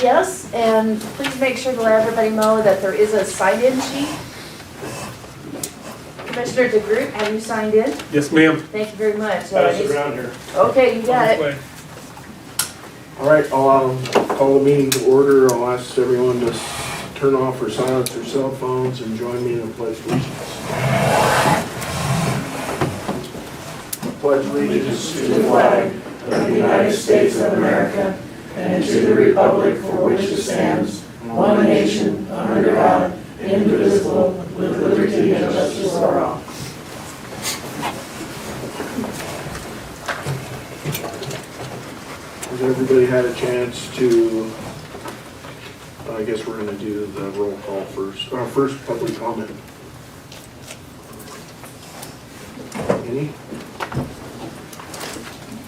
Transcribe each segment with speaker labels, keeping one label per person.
Speaker 1: Yes, and please make sure to let everybody know that there is a sign-in sheet. Commissioner DeGroot, have you signed in?
Speaker 2: Yes, ma'am.
Speaker 1: Thank you very much.
Speaker 2: Pass it around here.
Speaker 1: Okay, you got it.
Speaker 2: Way.
Speaker 3: All right, I'll call the meeting to order. I'll ask everyone to turn off or silence their cell phones and join me in the pledge of allegiance. Pledge allegiance
Speaker 4: to the flag of the United States of America and to the republic for which it stands, one nation, under God, indivisible, with liberty and justice for all.
Speaker 3: Has everybody had a chance to, I guess we're going to do the roll call first. First, public comment. Any?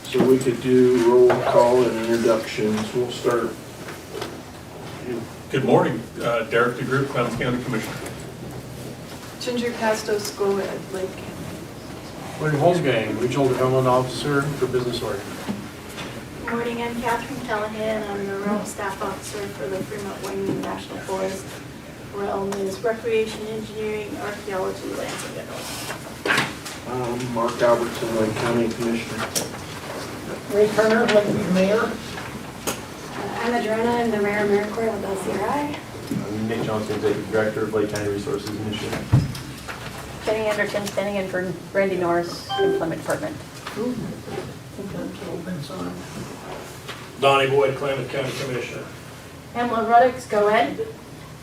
Speaker 3: So we could do roll call and introductions. We'll start.
Speaker 2: Good morning, Derek DeGroot, Clemens County Commissioner.
Speaker 5: Ginger Casto, SCOEDD Lake.
Speaker 6: William Holzgang, Regional Development Officer for Business Org.
Speaker 7: Good morning, I'm Catherine Callahan. I'm the Realm Staff Officer for the Fremont Wyoming National Forest. Realm is Recreation Engineering, Archaeology, Lands and Minerals.
Speaker 3: Mark Albertson, Lake County Commissioner.
Speaker 4: Ray Turner, Lake Mayor.
Speaker 7: I'm Adrena, I'm the Mayor of AmeriCorps with LCRI.
Speaker 6: I'm Nate Johnson, Executive Director of Lake County Resources Initiative.
Speaker 8: Jenny Anderson, standing in for Randy Norris, Employment Department.
Speaker 2: Donnie Boyd, Clemens County Commissioner.
Speaker 1: Pamela Ruddock, SCOEDD.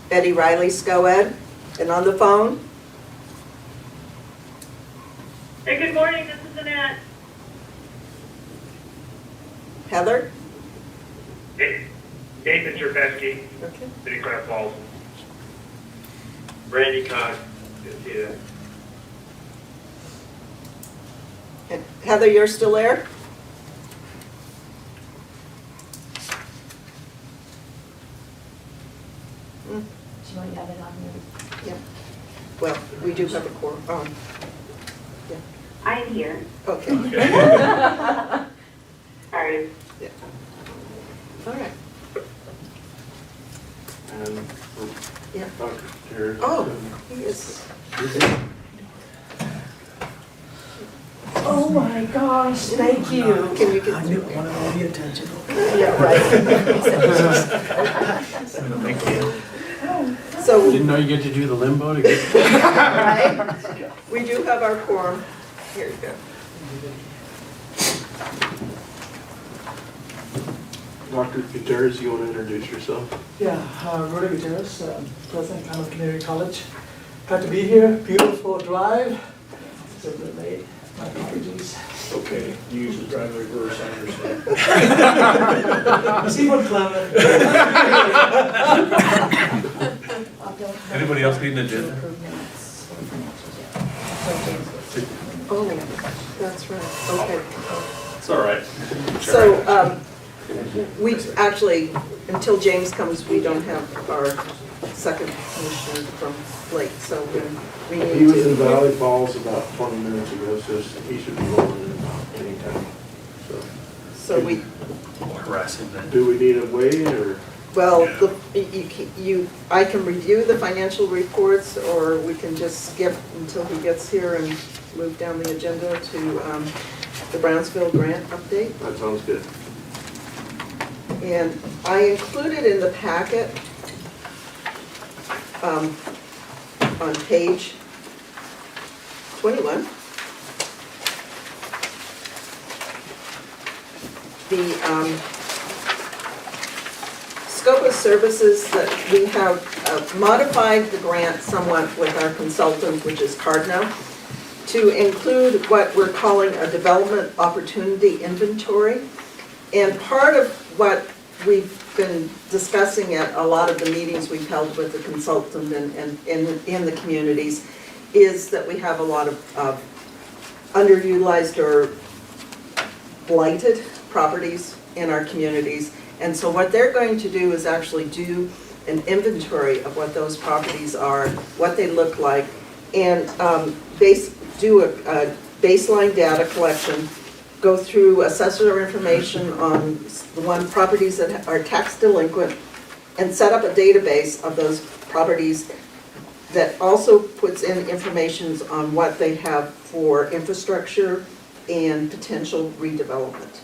Speaker 5: Betty Riley, SCOEDD. And on the phone,
Speaker 9: Hey, good morning, this is Annette.
Speaker 5: Heather.
Speaker 9: Nathan Cherpesky,
Speaker 5: Okay.
Speaker 9: City Craft Falls. Randy Cox, good to see you.
Speaker 5: And Heather, you're still there?
Speaker 1: She might have it on mute.
Speaker 5: Yeah. Well, we do have a quorum. Yeah.
Speaker 9: I'm here.
Speaker 5: Okay.
Speaker 9: Sorry.
Speaker 5: All right.
Speaker 3: And
Speaker 5: Yeah.
Speaker 3: Dr. Terry.
Speaker 5: Oh, he is.
Speaker 1: Oh my gosh, thank you.
Speaker 5: Can you get?
Speaker 4: I didn't want all the attention.
Speaker 5: Yeah, right.
Speaker 2: Thank you.
Speaker 5: So
Speaker 6: Didn't know you get to do the limbo to get.
Speaker 5: right? We do have our quorum. Here you go.
Speaker 3: Dr. Gutierrez, you want to introduce yourself?
Speaker 4: Yeah, Rudy Gutierrez, President of Community College. Glad to be here. Beautiful drive. It's a bit late. My apologies.
Speaker 2: Okay, you usually drive reverse, I understand.
Speaker 4: See what clever.
Speaker 2: Anybody else need an agenda?
Speaker 5: Oh, that's right. Okay.
Speaker 2: It's all right.
Speaker 5: So, we actually, until James comes, we don't have our second commissioner from Lake, so we need to.
Speaker 3: He was in Valley Falls about 20 minutes ago, so he should be rolling in about any time.
Speaker 5: So we,
Speaker 2: We'll harass him then.
Speaker 3: Do we need a wait or?
Speaker 5: well,
Speaker 2: Yeah.
Speaker 5: I can review the financial reports, or we can just skip until he gets here and move down the agenda to the Brownsville grant update.
Speaker 3: That sounds good.
Speaker 5: And I included in the packet, on page 21, the scope of services that we have modified the grant somewhat with our consultant, which is Cardno, to include what we're calling a development opportunity inventory. And part of what we've been discussing at a lot of the meetings we've held with the consultant and in the communities is that we have a lot of underutilized or blighted properties in our communities. And so what they're going to do is actually do an inventory of what those properties are, what they look like, and do a baseline data collection, go through assessor information on the properties that are tax delinquent, and set up a database of those properties that also puts in information on what they have for infrastructure and potential redevelopment.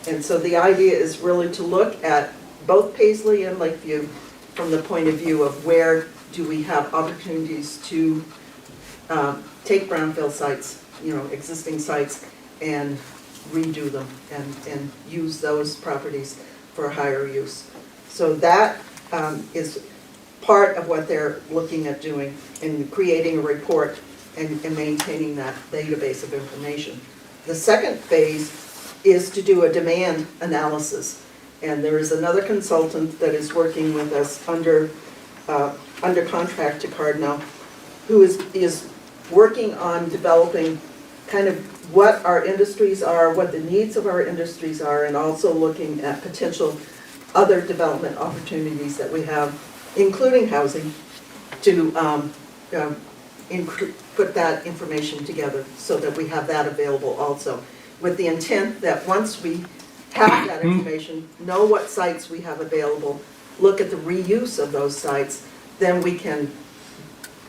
Speaker 5: And so the idea is really to look at both Paisley and Lakeview from the point of view of where do we have opportunities to take brownfield sites, existing sites, and redo them and use those properties for higher use. So that is part of what they're looking at doing in creating a report and maintaining that database of information. The second phase is to do a demand analysis. And there is another consultant that is working with us under contract to Cardinal, who is working on developing kind of what our industries are, what the needs of our industries are, and also looking at potential other development opportunities that we have, including housing, to put that information together so that we have that available also, with the intent that once we have that information, know what sites we have available, look at the reuse of those sites, then we can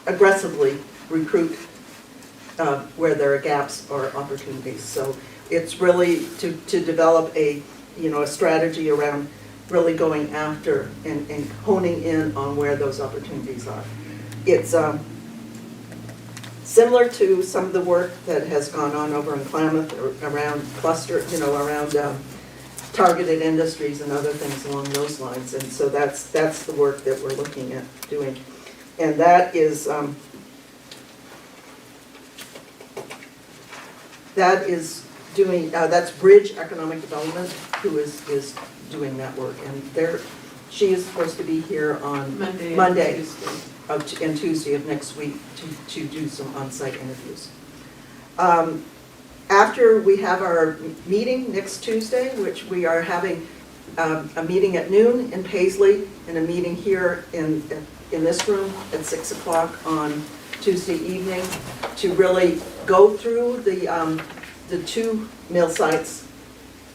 Speaker 5: aggressively recruit where there are gaps or opportunities. So it's really to develop a strategy around really going after and honing in on where those opportunities are. It's similar to some of the work that has gone on over in Klamath around cluster, around targeted industries and other things along those lines. And so that's the work that we're looking at doing. And that is doing, that's Bridge Economic Development who is doing that work. And she is supposed to be here on Monday and Tuesday of next week to do some on-site interviews. After we have our meeting next Tuesday, which we are having a meeting at noon in Paisley and a meeting here in this room at 6 o'clock on Tuesday evening to really go through the two mill sites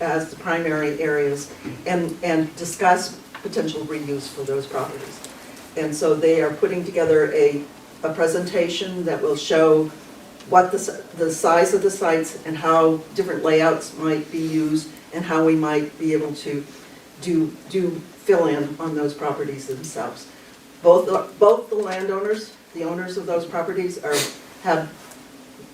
Speaker 5: as the primary areas and discuss potential reuse for those properties. And so they are putting together a presentation that will show what the size of the sites and how different layouts might be used and how we might be able to do fill in on those properties themselves. Both the landowners, the owners of those properties have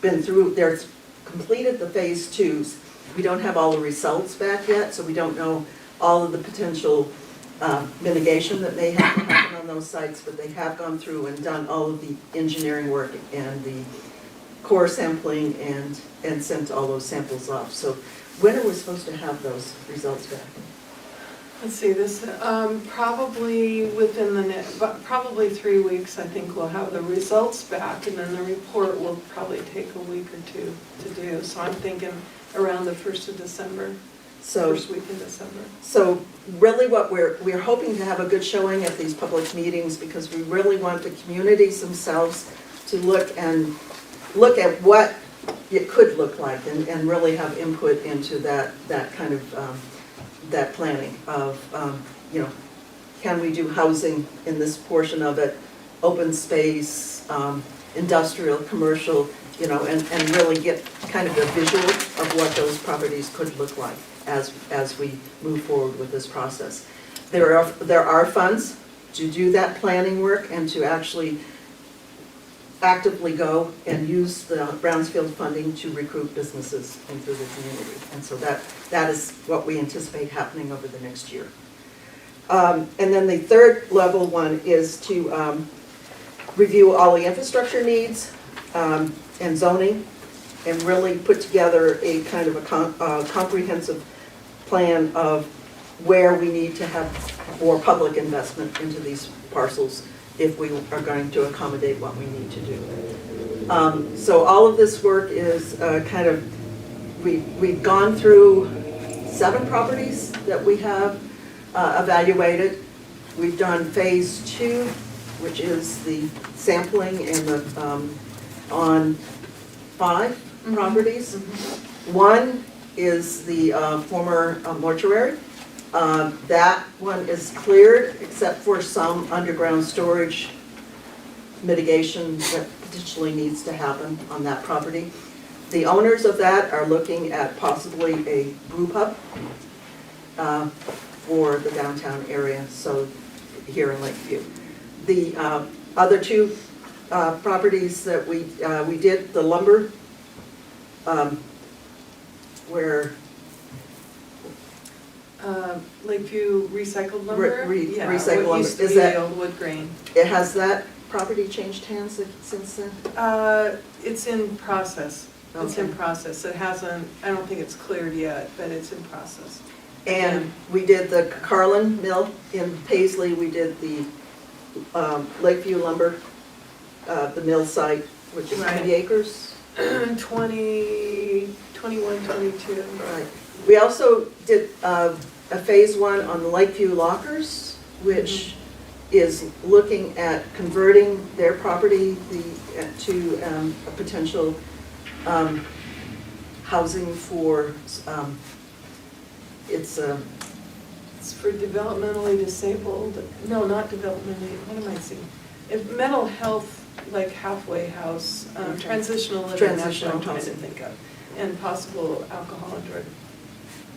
Speaker 5: been through, they're completed the phase 2s. We don't have all the results back yet, so we don't know all of the potential mitigation that may have to happen on those sites, but they have gone through and done all of the engineering work and the core sampling and sent all those samples off. So when are we supposed to have those results back?
Speaker 10: Let's see, this, probably within probably 3 weeks, I think we'll have the results back, and then the report will probably take a week or two to do. So I'm thinking around the 1st of December, first week in December. So
Speaker 5: really what we're hoping to have a good showing at these public meetings, because we really want the communities themselves to look at what it could look like and really have input into that kind of that planning of, can we do housing in this portion of it, open space, industrial, commercial, and really get kind of a visual of what those properties could look like as we move forward with this process. There are funds to do that planning work and to actually actively go and use the Brownsfield funding to recruit businesses into the community. And so that is what we anticipate happening over the next year. And then the third level one is to review all the infrastructure needs and zoning and really put together a kind of a comprehensive plan of where we need to have more public investment into these parcels if we are going to accommodate what we need to do. So all of this work is we've gone through 7 properties that we have evaluated. We've done phase 2, which is the sampling and on 5 properties. 1 is the former mortuary That one is cleared, except for some underground storage mitigation that potentially needs to happen on that property. The owners of that are looking at possibly a brew pub for the downtown area, so here in Lakeview. The other two properties that we did, the lumber, where
Speaker 10: Lakeview recycled lumber? Yeah,
Speaker 5: recycled
Speaker 10: what used
Speaker 5: lumber.
Speaker 10: to be the old wood grain.
Speaker 5: has that property changed hands since then?
Speaker 10: It's in process. It's in
Speaker 5: Okay.
Speaker 10: process. It hasn't, I don't think it's cleared yet, but it's in process.
Speaker 5: And we did the Carlin Mill in Paisley, we did the Lakeview Lumber, the mill site, which is 20 acres.
Speaker 10: 21, 22.
Speaker 5: Right. We also did a phase one on the Lakeview Lockers, which is looking at converting their property to a potential housing for, it's
Speaker 10: It's for developmentally disabled, no, not developmentally, what am I saying? Mental health, like halfway house,
Speaker 5: Okay.
Speaker 10: transitional living, that's what I'm
Speaker 5: Transitional
Speaker 10: trying to
Speaker 5: housing.
Speaker 10: think of. And possible alcohol and drug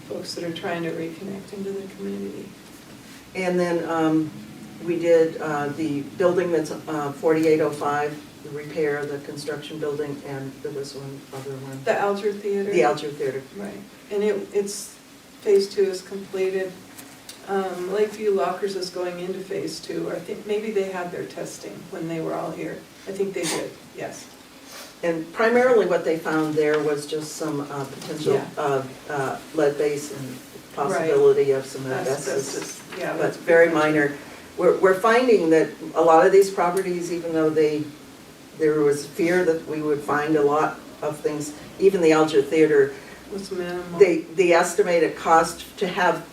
Speaker 10: folks that are trying to reconnect into the community.
Speaker 5: And then we did the building that's 4805, the repair, the construction building, and there was one other one.
Speaker 10: The Alger Theater?
Speaker 5: The Alger Theater.
Speaker 10: Right, and it's, phase 2 is completed. Lakeview Lockers is going into phase 2. I think maybe they had their testing when they were all here. I think they did, yes.
Speaker 5: And primarily what they found there was just some potential lead base and possibility of some asbestos.
Speaker 10: Yeah,
Speaker 5: But very minor. We're finding that a lot of these properties, even though there was fear that we would find a lot of things, even the Alger Theater,
Speaker 10: was minimal.
Speaker 5: the estimated cost to have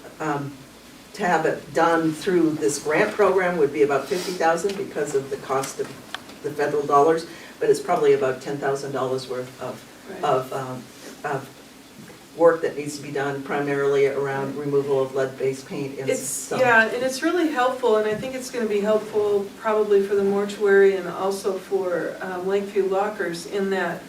Speaker 5: it done through this grant program would be about $50,000 because of the cost of the federal dollars, but it's probably about $10,000 worth of work that needs to be done, primarily around removal of lead-based paint and some.
Speaker 10: Yeah, and it's really helpful, and I think it's going to be helpful probably for the mortuary and also for Lakeview Lockers, in that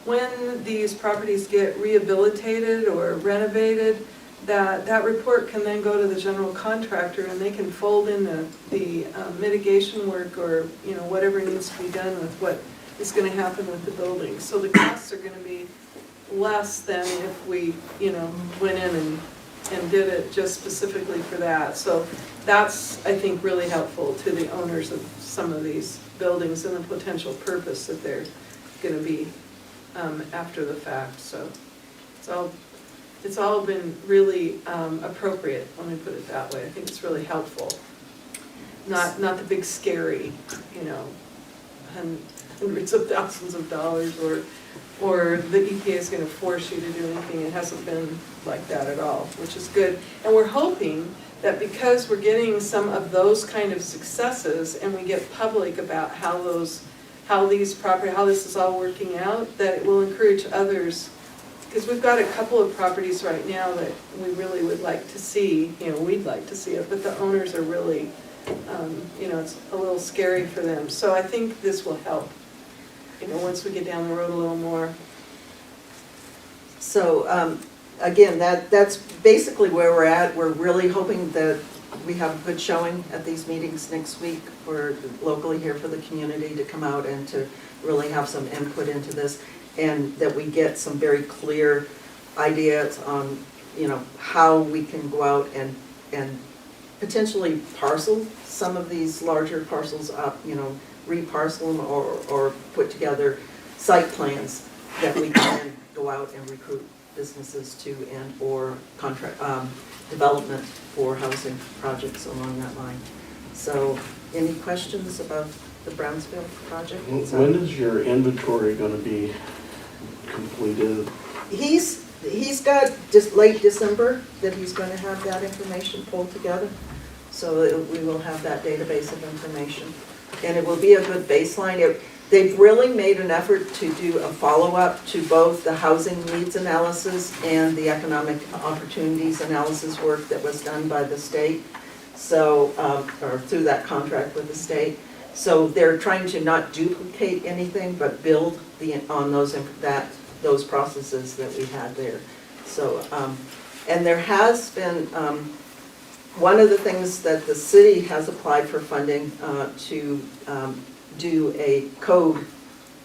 Speaker 10: when these properties get rehabilitated or renovated, that report can then go to the general contractor, and they can fold in the mitigation work, or whatever needs to be done with what is going to happen with the building. So the costs are going to be less than if we went in and did it just specifically for that. So that's, I think, really helpful to the owners of some of these buildings and the potential purpose that they're going to be after the fact. So it's all been really appropriate, let me put it that way. I think it's really helpful. Not the big scary, hundreds of thousands of dollars, or the EPA is going to force you to do anything. It hasn't been like that at all, which is good. And we're hoping that because we're getting some of those kind of successes, and we get public about how this is all working out, that it will encourage others. Because we've got a couple of properties right now that we really would like to see, we'd like to see it, but the owners are really, it's a little scary for them. So I think this will help, once we get down the road a little more.
Speaker 5: So again, that's basically where we're at. We're really hoping that we have a good showing at these meetings next week for locally here for the community to come out and to really have some input into this, and that we get some very clear ideas on how we can go out and potentially parcel some of these larger parcels up, reparcel them, or put together site plans that we can go out and recruit businesses to, and or contract development for housing projects along that line. So any questions about the Brownsville project?
Speaker 3: When is your inventory going to be completed?
Speaker 5: He's got just late December that he's going to have that information pulled together. So we will have that database of information. And it will be a good baseline. They've really made an effort to do a follow-up to both the housing needs analysis and the economic opportunities analysis work that was done by the state. So, or through that contract with the state. So they're trying to not duplicate anything, but build on those processes that we had there. So, and there has been, one of the things that the city has applied for funding to do a code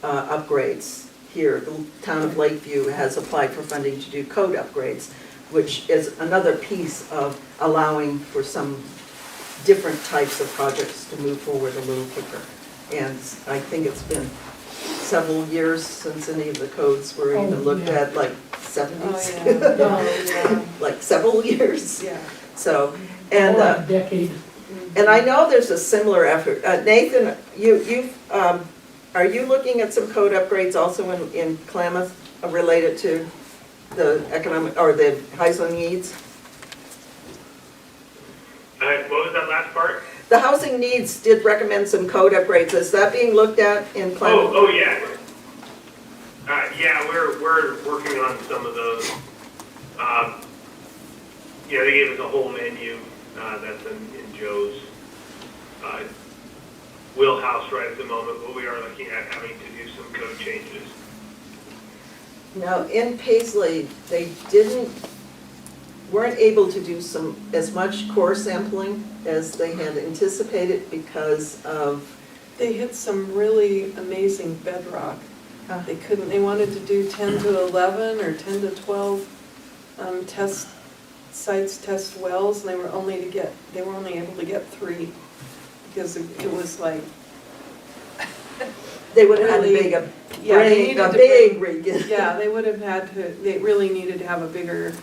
Speaker 5: upgrades here. The town of Lakeview has applied for funding to do code upgrades, which is another piece of allowing for some different types of projects to move forward a little quicker. And I think it's been several years since any of the codes were even looked at, like 70s. Like several years.
Speaker 10: Yeah.
Speaker 5: So, and
Speaker 4: Or a decade.
Speaker 5: and I know there's a similar effort. Nathan, are you looking at some code upgrades also in Klamath related to the economic, or the housing needs?
Speaker 9: What was that last part?
Speaker 5: The housing needs did recommend some code upgrades. Is that being looked at in Klamath?
Speaker 9: Oh, yeah. Yeah, we're working on some of those. Yeah, they gave us a whole menu that's in Joe's wheelhouse right at the moment, but we are looking at having to do some code changes.
Speaker 5: Now, in Paisley, they weren't able to do as much core sampling as they had anticipated because of,
Speaker 10: They hit some really amazing bedrock. They wanted to do 10 to 11 or 10 to 12 test sites, test wells, and they were only able to get 3 because it was like.
Speaker 5: they would have had to
Speaker 10: Really,
Speaker 5: make a
Speaker 10: they needed to
Speaker 5: big
Speaker 10: bring-
Speaker 5: rig.
Speaker 10: Yeah, they would have had to, they really needed to have a bigger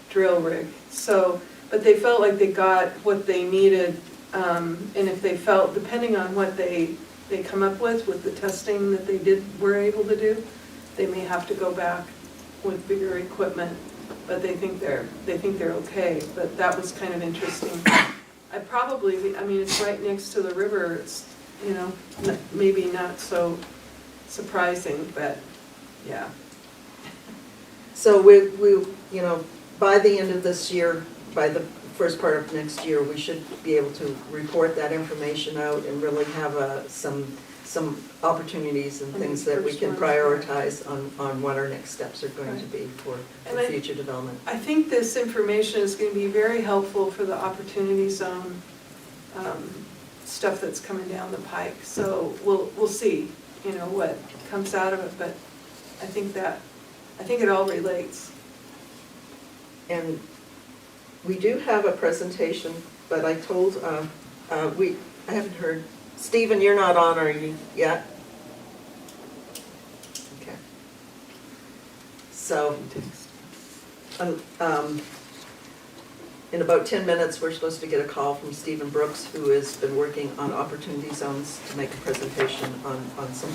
Speaker 10: drill rig. So, but they felt like they got what they needed, and if they felt, depending on what they come up with the testing that they were able to do, they may have to go back with bigger equipment, but they think they're okay. But that was kind of interesting. I mean, it's right next to the river. It's, maybe not so surprising, but yeah.
Speaker 5: So we, by the end of this year, by the first part of next year, we should be able to report that information out and really have some opportunities and things that we can prioritize on what our next steps are going to be for future development.
Speaker 10: I think this information is going to be very helpful for the Opportunity Zone stuff that's coming down the pike. So we'll see, what comes out of it, but I think it all relates.
Speaker 5: And we do have a presentation, but I told, I haven't heard, Stephen, you're not on, are you yet? Okay. So, in about 10 minutes, we're supposed to get a call from Stephen Brooks, who has been working on opportunity zones to make a presentation on some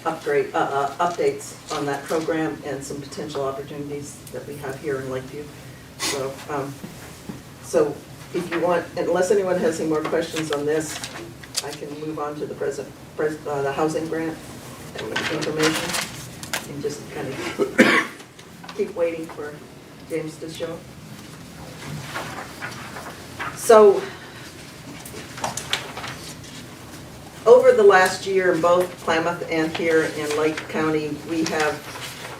Speaker 5: updates on that program and some potential opportunities that we have here in Lakeview. So if you want, unless anyone has any more questions on this, I can move on to the housing grant information and just kind of keep waiting for James to show. So over the last year, in both Klamath and here in Lake County, we have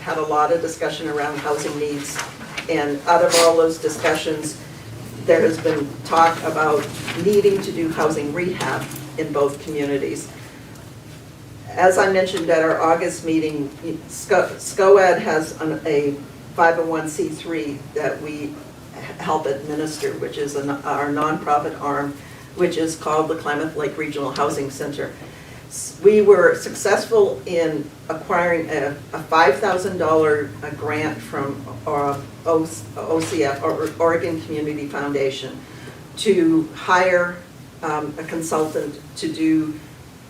Speaker 5: had a lot of discussion around housing needs. And out of all those discussions, there has been talk about needing to do housing rehab in both communities. As I mentioned at our August meeting, SCOEDD has a 501c3 that we help administer, which is our nonprofit arm, which is called the Klamath Lake Regional Housing Center. We were successful in acquiring a $5,000 grant from OCF, or Oregon Community Foundation, to hire a consultant to do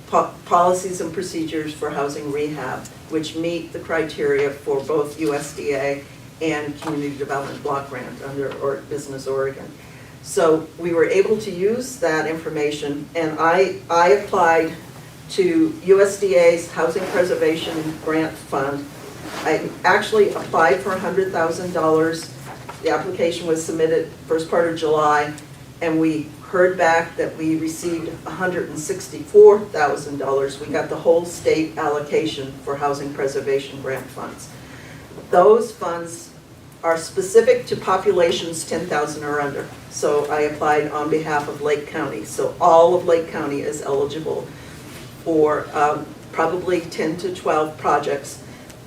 Speaker 5: policies and procedures for housing rehab, which meet the criteria for both USDA and Community Development Block Grant under Business Oregon. So we were able to use that information, and I applied to USDA's Housing Preservation Grant Fund. I actually applied for $100,000. The application was submitted first part of July, and we heard back that we received $164,000. We got the whole state allocation for housing preservation grant funds. Those funds are specific to populations 10,000 or under. So I applied on behalf of Lake County. So all of Lake County is eligible for probably 10 to 12 projects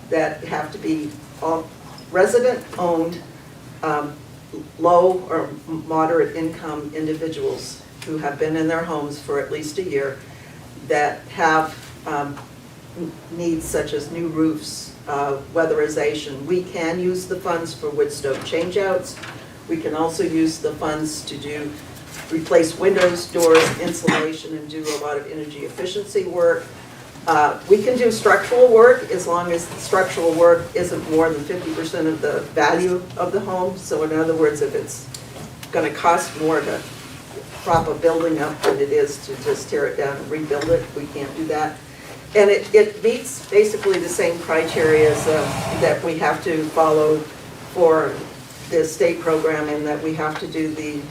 Speaker 5: that have to be resident-owned, low or moderate income individuals who have been in their homes for at least a year, that have needs such as new roofs, weatherization. We can use the funds for wood stove changeouts. We can also use the funds to replace windows, doors, insulation, and do a lot of energy efficiency work. We can do structural work as long as the structural work isn't more than 50% of the value of the home. So in other words, if it's going to cost more to prop a building up than it is to just tear it down and rebuild it, we can't do that. And it meets basically the same criteria that we have to follow for the state program, in that we have to do the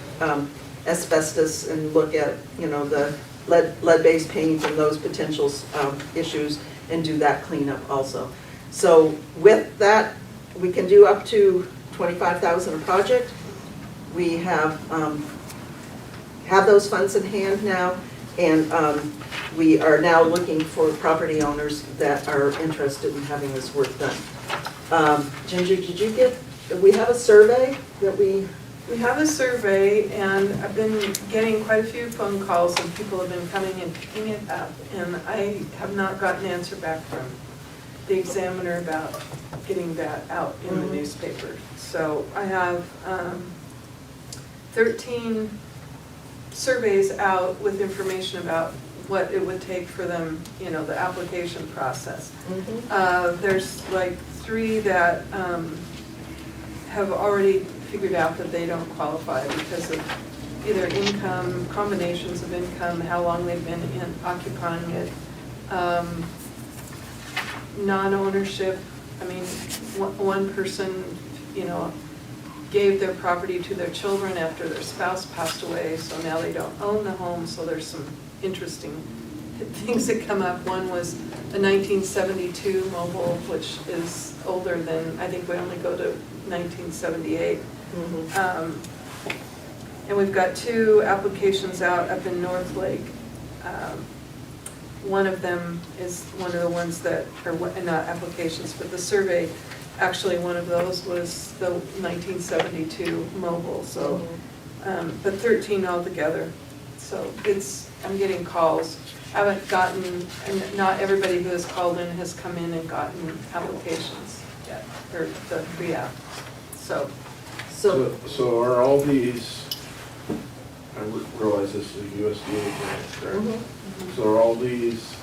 Speaker 5: asbestos and look at, the lead-based paint and those potential issues, and do that cleanup also. So with that, we can do up to $25,000 a project. We have those funds in hand now, and we are now looking for property owners that are interested in having this work done. Ginger, we have a survey that we
Speaker 10: have a survey, and I've been getting quite a few phone calls, and people have been coming and picking it up, and I have not gotten an answer back from the Examiner about getting that out in the newspaper. So I have 13 surveys out with information about what it would take for them, the application process. There's like 3 that have already figured out that they don't qualify because of either income, combinations of income, how long they've been occupying it, non-ownership. I mean, one person, gave their property to their children after their spouse passed away, so now they don't own the home, so there's some interesting things that come up. One was a 1972 mobile, which is older than, I think we only go to 1978. And we've got 2 applications out up in North Lake. One of them is one of the ones that are not applications, but the survey, actually one of those was the 1972 mobile. So, but 13 altogether. So I'm getting calls. I haven't gotten, and not everybody who has called in has come in and gotten applications yet, or the pre-app. So
Speaker 3: are all these, I realize this is a USDA grant, correct? So are all these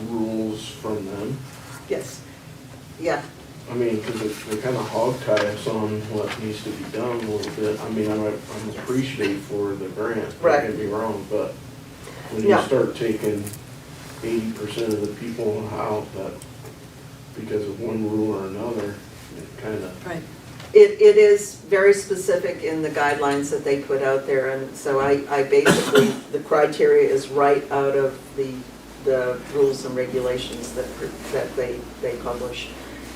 Speaker 3: rules from them?
Speaker 5: Yes. Yeah.
Speaker 3: I mean, because they kind of hog tie us on what needs to be done a little bit. I mean, I'm appreciative for the grant, don't get me wrong, but when you start taking 80% of the people out, that because of one rule or another, it kind of...
Speaker 5: Right. It is very specific in the guidelines that they put out there, and so I basically, the criteria is right out of the rules and regulations that they publish.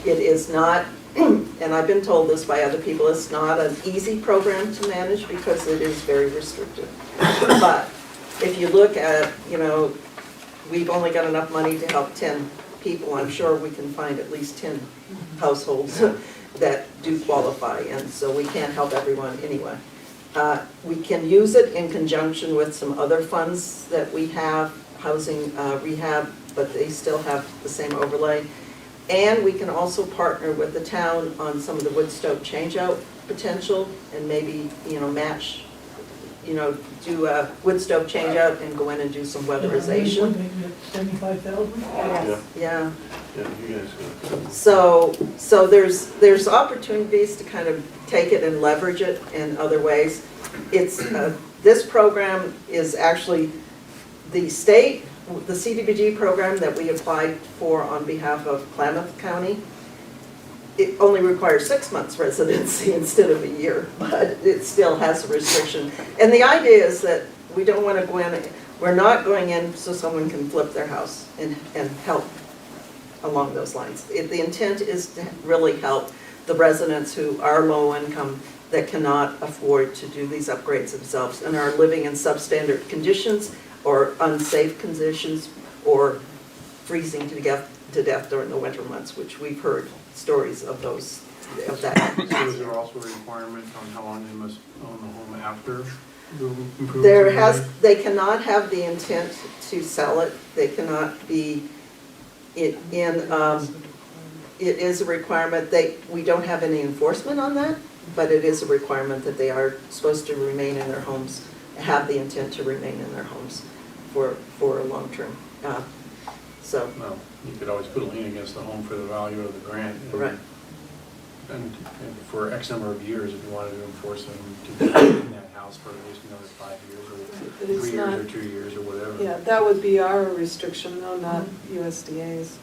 Speaker 5: It is not, and I've been told this by other people, it's not an easy program to manage because it is very restrictive. But if you look at, we've only got enough money to help 10 people. I'm sure we can find at least 10 households that do qualify, and so we can't help everyone anyway. We can use it in conjunction with some other funds that we have, housing rehab, but they still have the same overlay. And we can also partner with the town on some of the wood stove changeout potential, and maybe, match, do a wood stove changeout and go in and do some weatherization.
Speaker 4: Maybe 75,000?
Speaker 3: Yeah, you guys got it.
Speaker 5: So there's opportunities to kind of take it and leverage it in other ways. It's, this program is actually the state, the CDBG program that we applied for on behalf of Klamath County. It only requires 6 months residency instead of a year, but it still has a restriction. And the idea is that we don't want to go in, we're not going in so someone can flip their house and help along those lines. The intent is to really help the residents who are low income that cannot afford to do these upgrades themselves and are living in substandard conditions or unsafe conditions or freezing to death during the winter months, which we've heard stories of those, of that.
Speaker 6: So is there also a requirement on how long they must own the home after the improvements?
Speaker 5: There has, they cannot have the intent to sell it, they cannot be it is a requirement, we don't have any enforcement on that, but it is a requirement that they are supposed to remain in their homes, have the intent to remain in their homes for a long term. So.
Speaker 6: Well, you could always put a lien against the home for the value of the grant.
Speaker 5: Right.
Speaker 6: And for X number of years, if you wanted to enforce them to be in that house for at least another 5 years
Speaker 10: But
Speaker 6: or
Speaker 10: it's
Speaker 6: 3 years
Speaker 10: not-
Speaker 6: or 2 years or whatever.
Speaker 10: Yeah, that would be our restriction, though, not USDA's.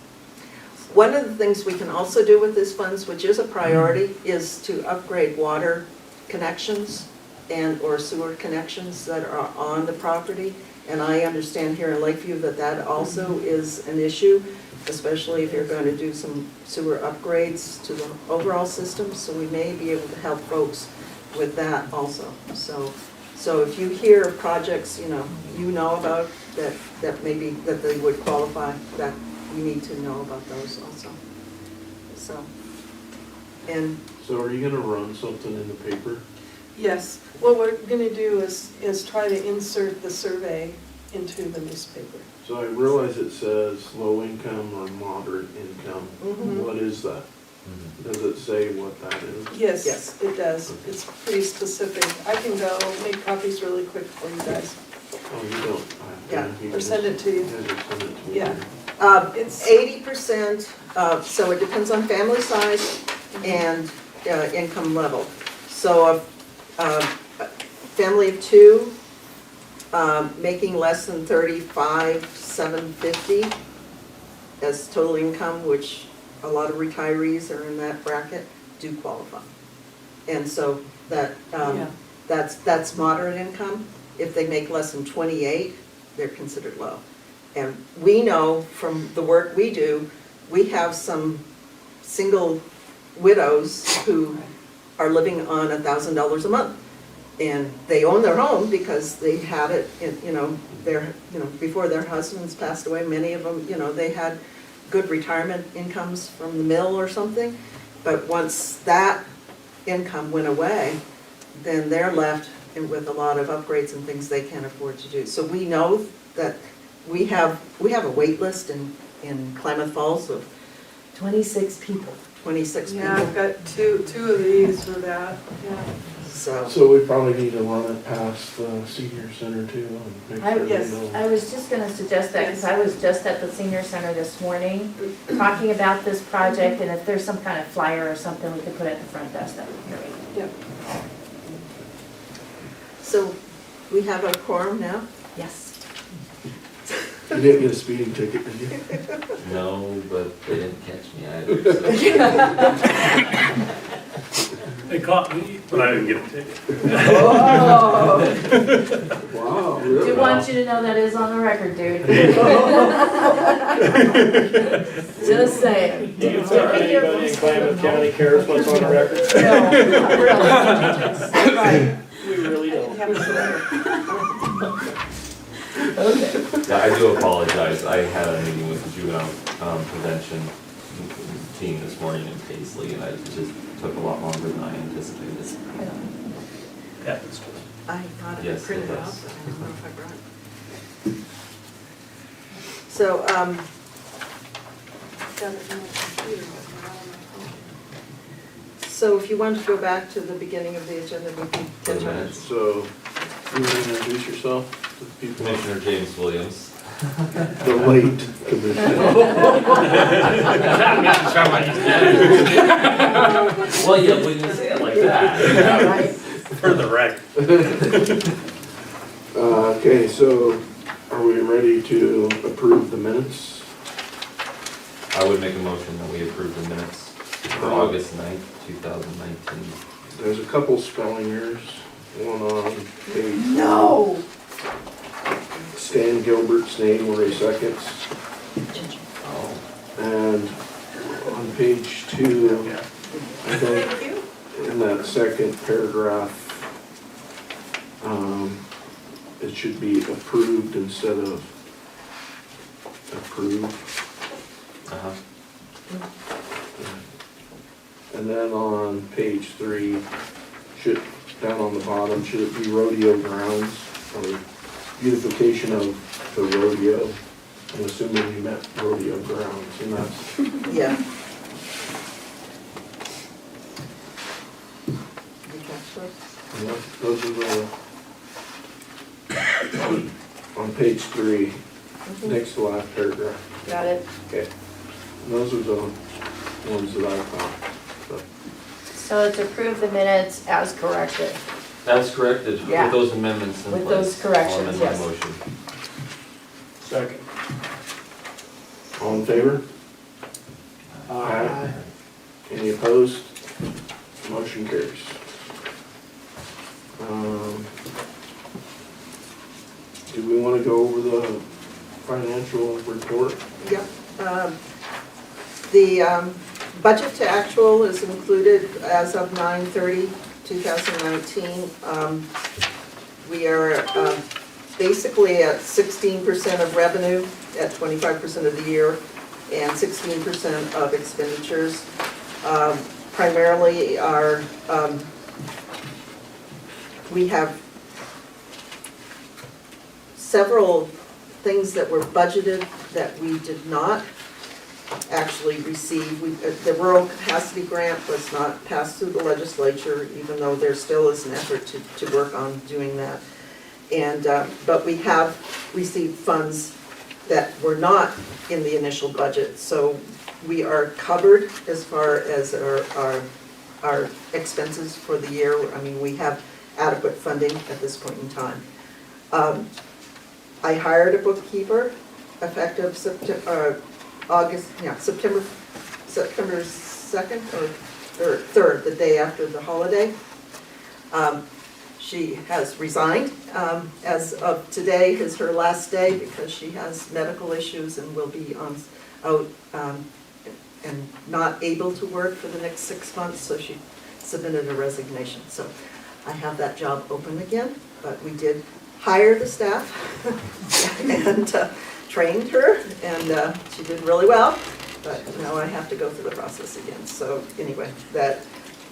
Speaker 5: One of the things we can also do with these funds, which is a priority, is to upgrade water connections and or sewer connections that are on the property. And I understand here in Lakeview that that also is an issue, especially if you're going to do some sewer upgrades to the overall system. So we may be able to help folks with that also. So if you hear of projects, you know about that maybe that they would qualify, that you need to know about those also. So, and
Speaker 3: So are you gonna run something in the paper?
Speaker 10: Yes, what we're gonna do is try to insert the survey into the newspaper.
Speaker 3: So I realize it says low income or moderate income.
Speaker 5: Mhm.
Speaker 3: What is that? Does it say what that is?
Speaker 10: Yes,
Speaker 5: Yes.
Speaker 10: it does. It's pretty specific. I can go make copies really quick for you guys.
Speaker 3: Oh, you don't?
Speaker 5: Yeah,
Speaker 3: you
Speaker 10: or
Speaker 3: can
Speaker 10: send it to you.
Speaker 3: just- you just send it to me.
Speaker 10: Yeah.
Speaker 5: it's 80%, so it depends on family size and income level. So a family of 2, making less than 35,750 as total income, which a lot of retirees are in that bracket, do qualify. And so that,
Speaker 10: Yeah.
Speaker 5: that's moderate income. If they make less than 28, they're considered low. And we know from the work we do, we have some single widows who are living on $1,000 a month. And they own their home because they had it in, before their husbands passed away, many of them, they had good retirement incomes from the mill or something. But once that income went away, then they're left with a lot of upgrades and things they can't afford to do. So we know that we have a wait list in Klamath Falls of 26 people. 26
Speaker 10: Yeah, I've
Speaker 5: people.
Speaker 10: got two of these for that, yeah.
Speaker 3: So we probably need to run it past the senior center too and make sure they
Speaker 10: Yes.
Speaker 3: know.
Speaker 1: I was just gonna suggest that, because I was just at the senior center this morning, talking about this project, and if there's some kind of flyer or something we could put at the front desk, that would be great.
Speaker 10: Yep.
Speaker 5: So we have a quorum now?
Speaker 1: Yes.
Speaker 3: You didn't get a speeding ticket, did you?
Speaker 11: No, but they didn't catch me either.
Speaker 2: They caught me, but I didn't get a ticket.
Speaker 1: Oh.
Speaker 3: Wow,
Speaker 1: Do
Speaker 3: really?
Speaker 1: want you to know that is on the record, dude. Just saying.
Speaker 6: Anybody in Klamath County cares what's on the record?
Speaker 1: No, not really. Right.
Speaker 6: We really don't.
Speaker 1: Okay.
Speaker 11: Yeah, I do apologize. I had a meeting with the juvenile prevention team this morning in Paisley, and it just took a lot longer than I anticipated.
Speaker 2: Happens to us.
Speaker 5: I thought it
Speaker 11: Yes,
Speaker 5: printed
Speaker 11: it
Speaker 5: out,
Speaker 11: does.
Speaker 5: but I don't know if I brought it. So,
Speaker 10: Got it on my computer, but not on my phone.
Speaker 5: so if you want to go back to the beginning of the agenda, we can.
Speaker 11: 10 minutes.
Speaker 3: So, you want to introduce yourself to the people?
Speaker 11: Commissioner James Williams.
Speaker 3: The late commissioner.
Speaker 11: Well, yeah, when you say it like that.
Speaker 1: Right.
Speaker 2: For the record.
Speaker 3: Okay, so are we ready to approve the minutes?
Speaker 11: I would make a motion that we approve the minutes for August 9th, 2019.
Speaker 3: There's a couple spelling errors, one on page.
Speaker 10: No.
Speaker 3: Stan Gilbert's name were his seconds.
Speaker 11: Oh.
Speaker 3: And on page 2,
Speaker 2: Yeah.
Speaker 3: I think in that second paragraph, it should be approved instead of approved.
Speaker 11: Uh-huh.
Speaker 3: And then on page 3, down on the bottom, should it be rodeo grounds or beautification of the rodeo? I'm assuming you meant rodeo grounds, and that's,
Speaker 5: Yeah. You catch those?
Speaker 3: those are the, on page 3, next to last paragraph.
Speaker 1: Got it.
Speaker 3: Okay. And those are the ones that I found.
Speaker 1: So it's approve the minutes as corrected.
Speaker 11: That's corrected
Speaker 1: Yeah.
Speaker 11: with those amendments in place.
Speaker 1: With those corrections,
Speaker 11: I'll amend
Speaker 1: yes.
Speaker 11: my motion.
Speaker 2: Second.
Speaker 3: All in favor? Aye. Any opposed? Motion carries. Do we want to go over the financial report?
Speaker 5: Yep. The budget to actual is included as of 9/30/2019. We are basically at 16% of revenue at 25% of the year and 16% of expenditures. Primarily we have several things that were budgeted that we did not actually receive. The rural capacity grant was not passed through the legislature, even though there still is an effort to work on doing that. And, but we have received funds that were not in the initial budget, so we are covered as far as our expenses for the year. I mean, we have adequate funding at this point in time. I hired a bookkeeper effective September 2nd or 3rd, the day after the holiday. She has resigned. As of today is her last day because she has medical issues and will be out and not able to work for the next 6 months, so she submitted a resignation. So I have that job open again, but we did hire the staff and trained her, and she did really well, but now I have to go through the process again. So anyway, that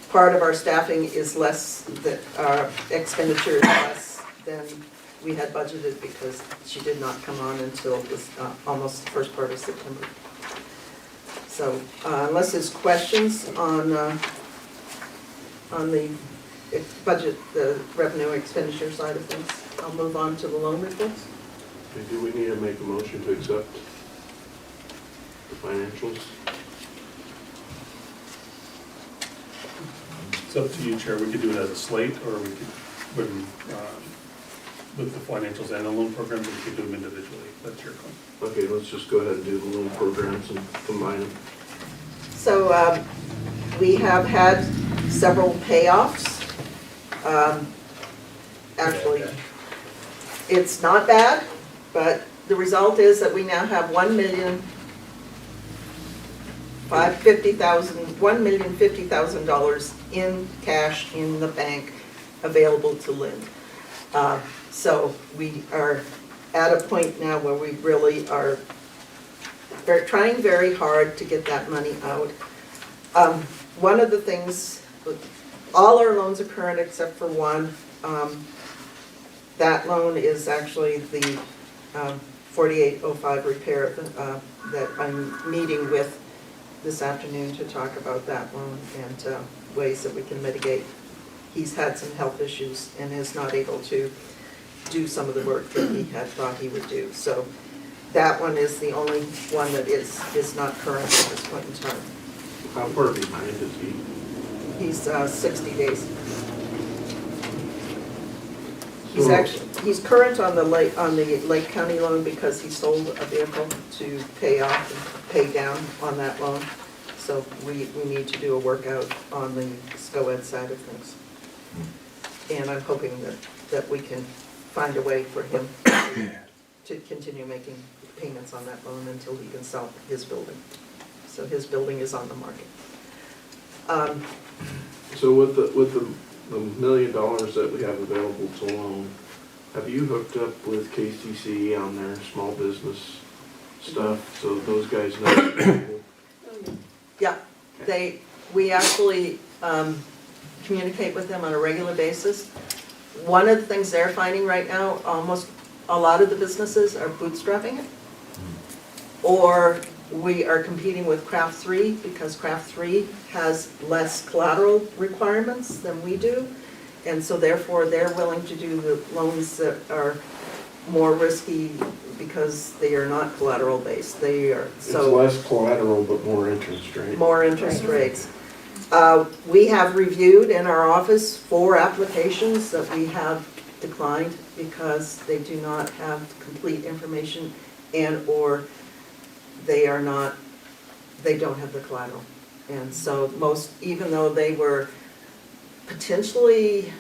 Speaker 5: part of our staffing is less, that our expenditure is less than we had budgeted because she did not come on until this, almost the first part of September. So unless there's questions on the budget, the revenue expenditure side of things, I'll move on to the loan reports.
Speaker 3: Okay, do we need to make a motion to accept the financials?
Speaker 2: It's up to you, Chair. We could do it as a slate, or we could, with the financials and the loan programs, we could do them individually. That's your call.
Speaker 3: Okay, let's just go ahead and do the loan programs and combine them.
Speaker 5: So we have had several payoffs. Actually, it's not bad, but the result is that we now have $1,050,000 in cash in the bank available to lend. So we are at a point now where we really are trying very hard to get that money out. One of the things, all our loans are current except for one. That loan is actually the 4805 repair that I'm meeting with this afternoon to talk about that loan and ways that we can mitigate. He's had some health issues and is not able to do some of the work that he had thought he would do. So that one is the only one that is not current at this point in time.
Speaker 3: How far behind is he?
Speaker 5: He's 60 days. He's current on the Lake County loan because he sold a vehicle to pay off and pay down on that loan. So we need to do a workout on the SCOED side of things. And I'm hoping that we can find a way for him to continue making payments on that loan until he can sell his building. So his building is on the market.
Speaker 3: So with the $1 million that we have available to loan, have you hooked up with KCC on their small business stuff, so those guys know?
Speaker 5: Yeah, we actually communicate with them on a regular basis. One of the things they're finding right now, almost a lot of the businesses are bootstrapping it. Or we are competing with Craft 3 because Craft 3 has less collateral requirements than we do. And so therefore they're willing to do the loans that are more risky because they are not collateral based. They are so.
Speaker 3: It's less collateral but more interest rate.
Speaker 5: More interest rates. We have reviewed in our office 4 applications that we have declined because they do not have complete information and or they don't have the collateral. And so even though they were potentially,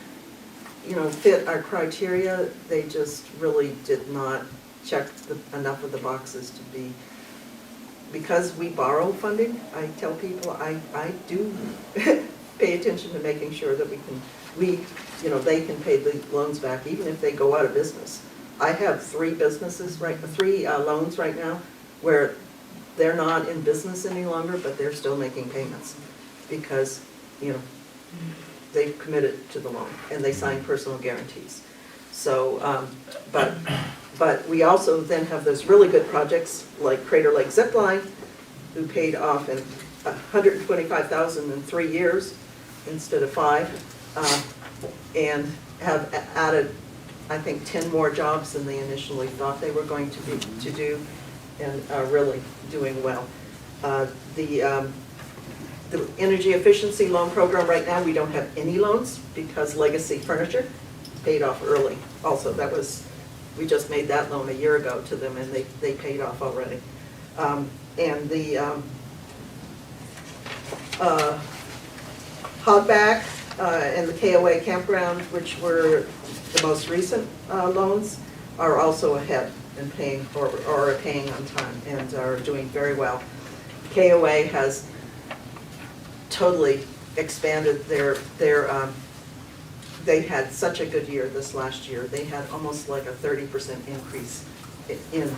Speaker 5: fit our criteria, they just really did not check enough of the boxes to be. Because we borrow funding, I tell people I do pay attention to making sure that they can pay the loans back even if they go out of business. I have 3 loans right now where they're not in business any longer, but they're still making payments because, they've committed to the loan and they signed personal guarantees. So, but we also then have those really good projects like Crater Lake Zipline, who paid off in $125,000 in 3 years instead of 5, and have added, I think, 10 more jobs than they initially thought they were going to do, and are really doing well. The energy efficiency loan program right now, we don't have any loans because Legacy Furniture paid off early. Also, we just made that loan a year ago to them and they paid off already. And the Hogback and the KOA campground, which were the most recent loans, are also ahead and paying or are paying on time and are doing very well. KOA has totally expanded they had such a good year this last year. They had almost like a 30% increase in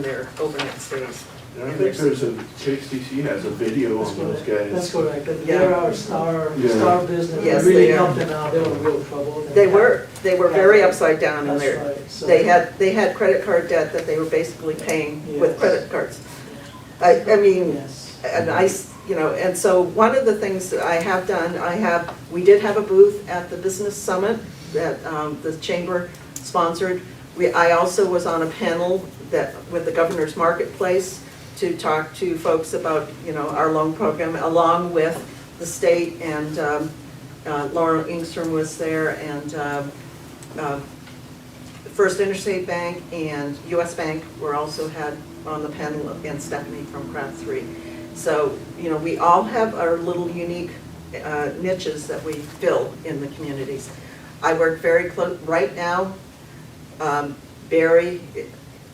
Speaker 5: their overnight stays.
Speaker 3: And I think KCC has a video on those guys.
Speaker 4: That's correct.
Speaker 5: Yeah.
Speaker 4: They're our star business.
Speaker 5: Yes,
Speaker 4: We really
Speaker 5: they are.
Speaker 4: helped them out. They were in real trouble.
Speaker 5: They were very upside down in
Speaker 4: That's
Speaker 5: there.
Speaker 4: right. So-
Speaker 5: They had credit card debt that they were basically paying with
Speaker 4: Yes.
Speaker 5: credit cards. I mean,
Speaker 4: Yes.
Speaker 5: and so one of the things that I have done, we did have a booth at the Business Summit that the Chamber sponsored. I also was on a panel with the Governor's Marketplace to talk to folks about, our loan program, along with the state, and Laura Ingstrom was there, and First Interstate Bank and US Bank were also had on the panel, and Stephanie from Craft 3. So, we all have our little unique niches that we fill in the communities. I work very close, right now, Barry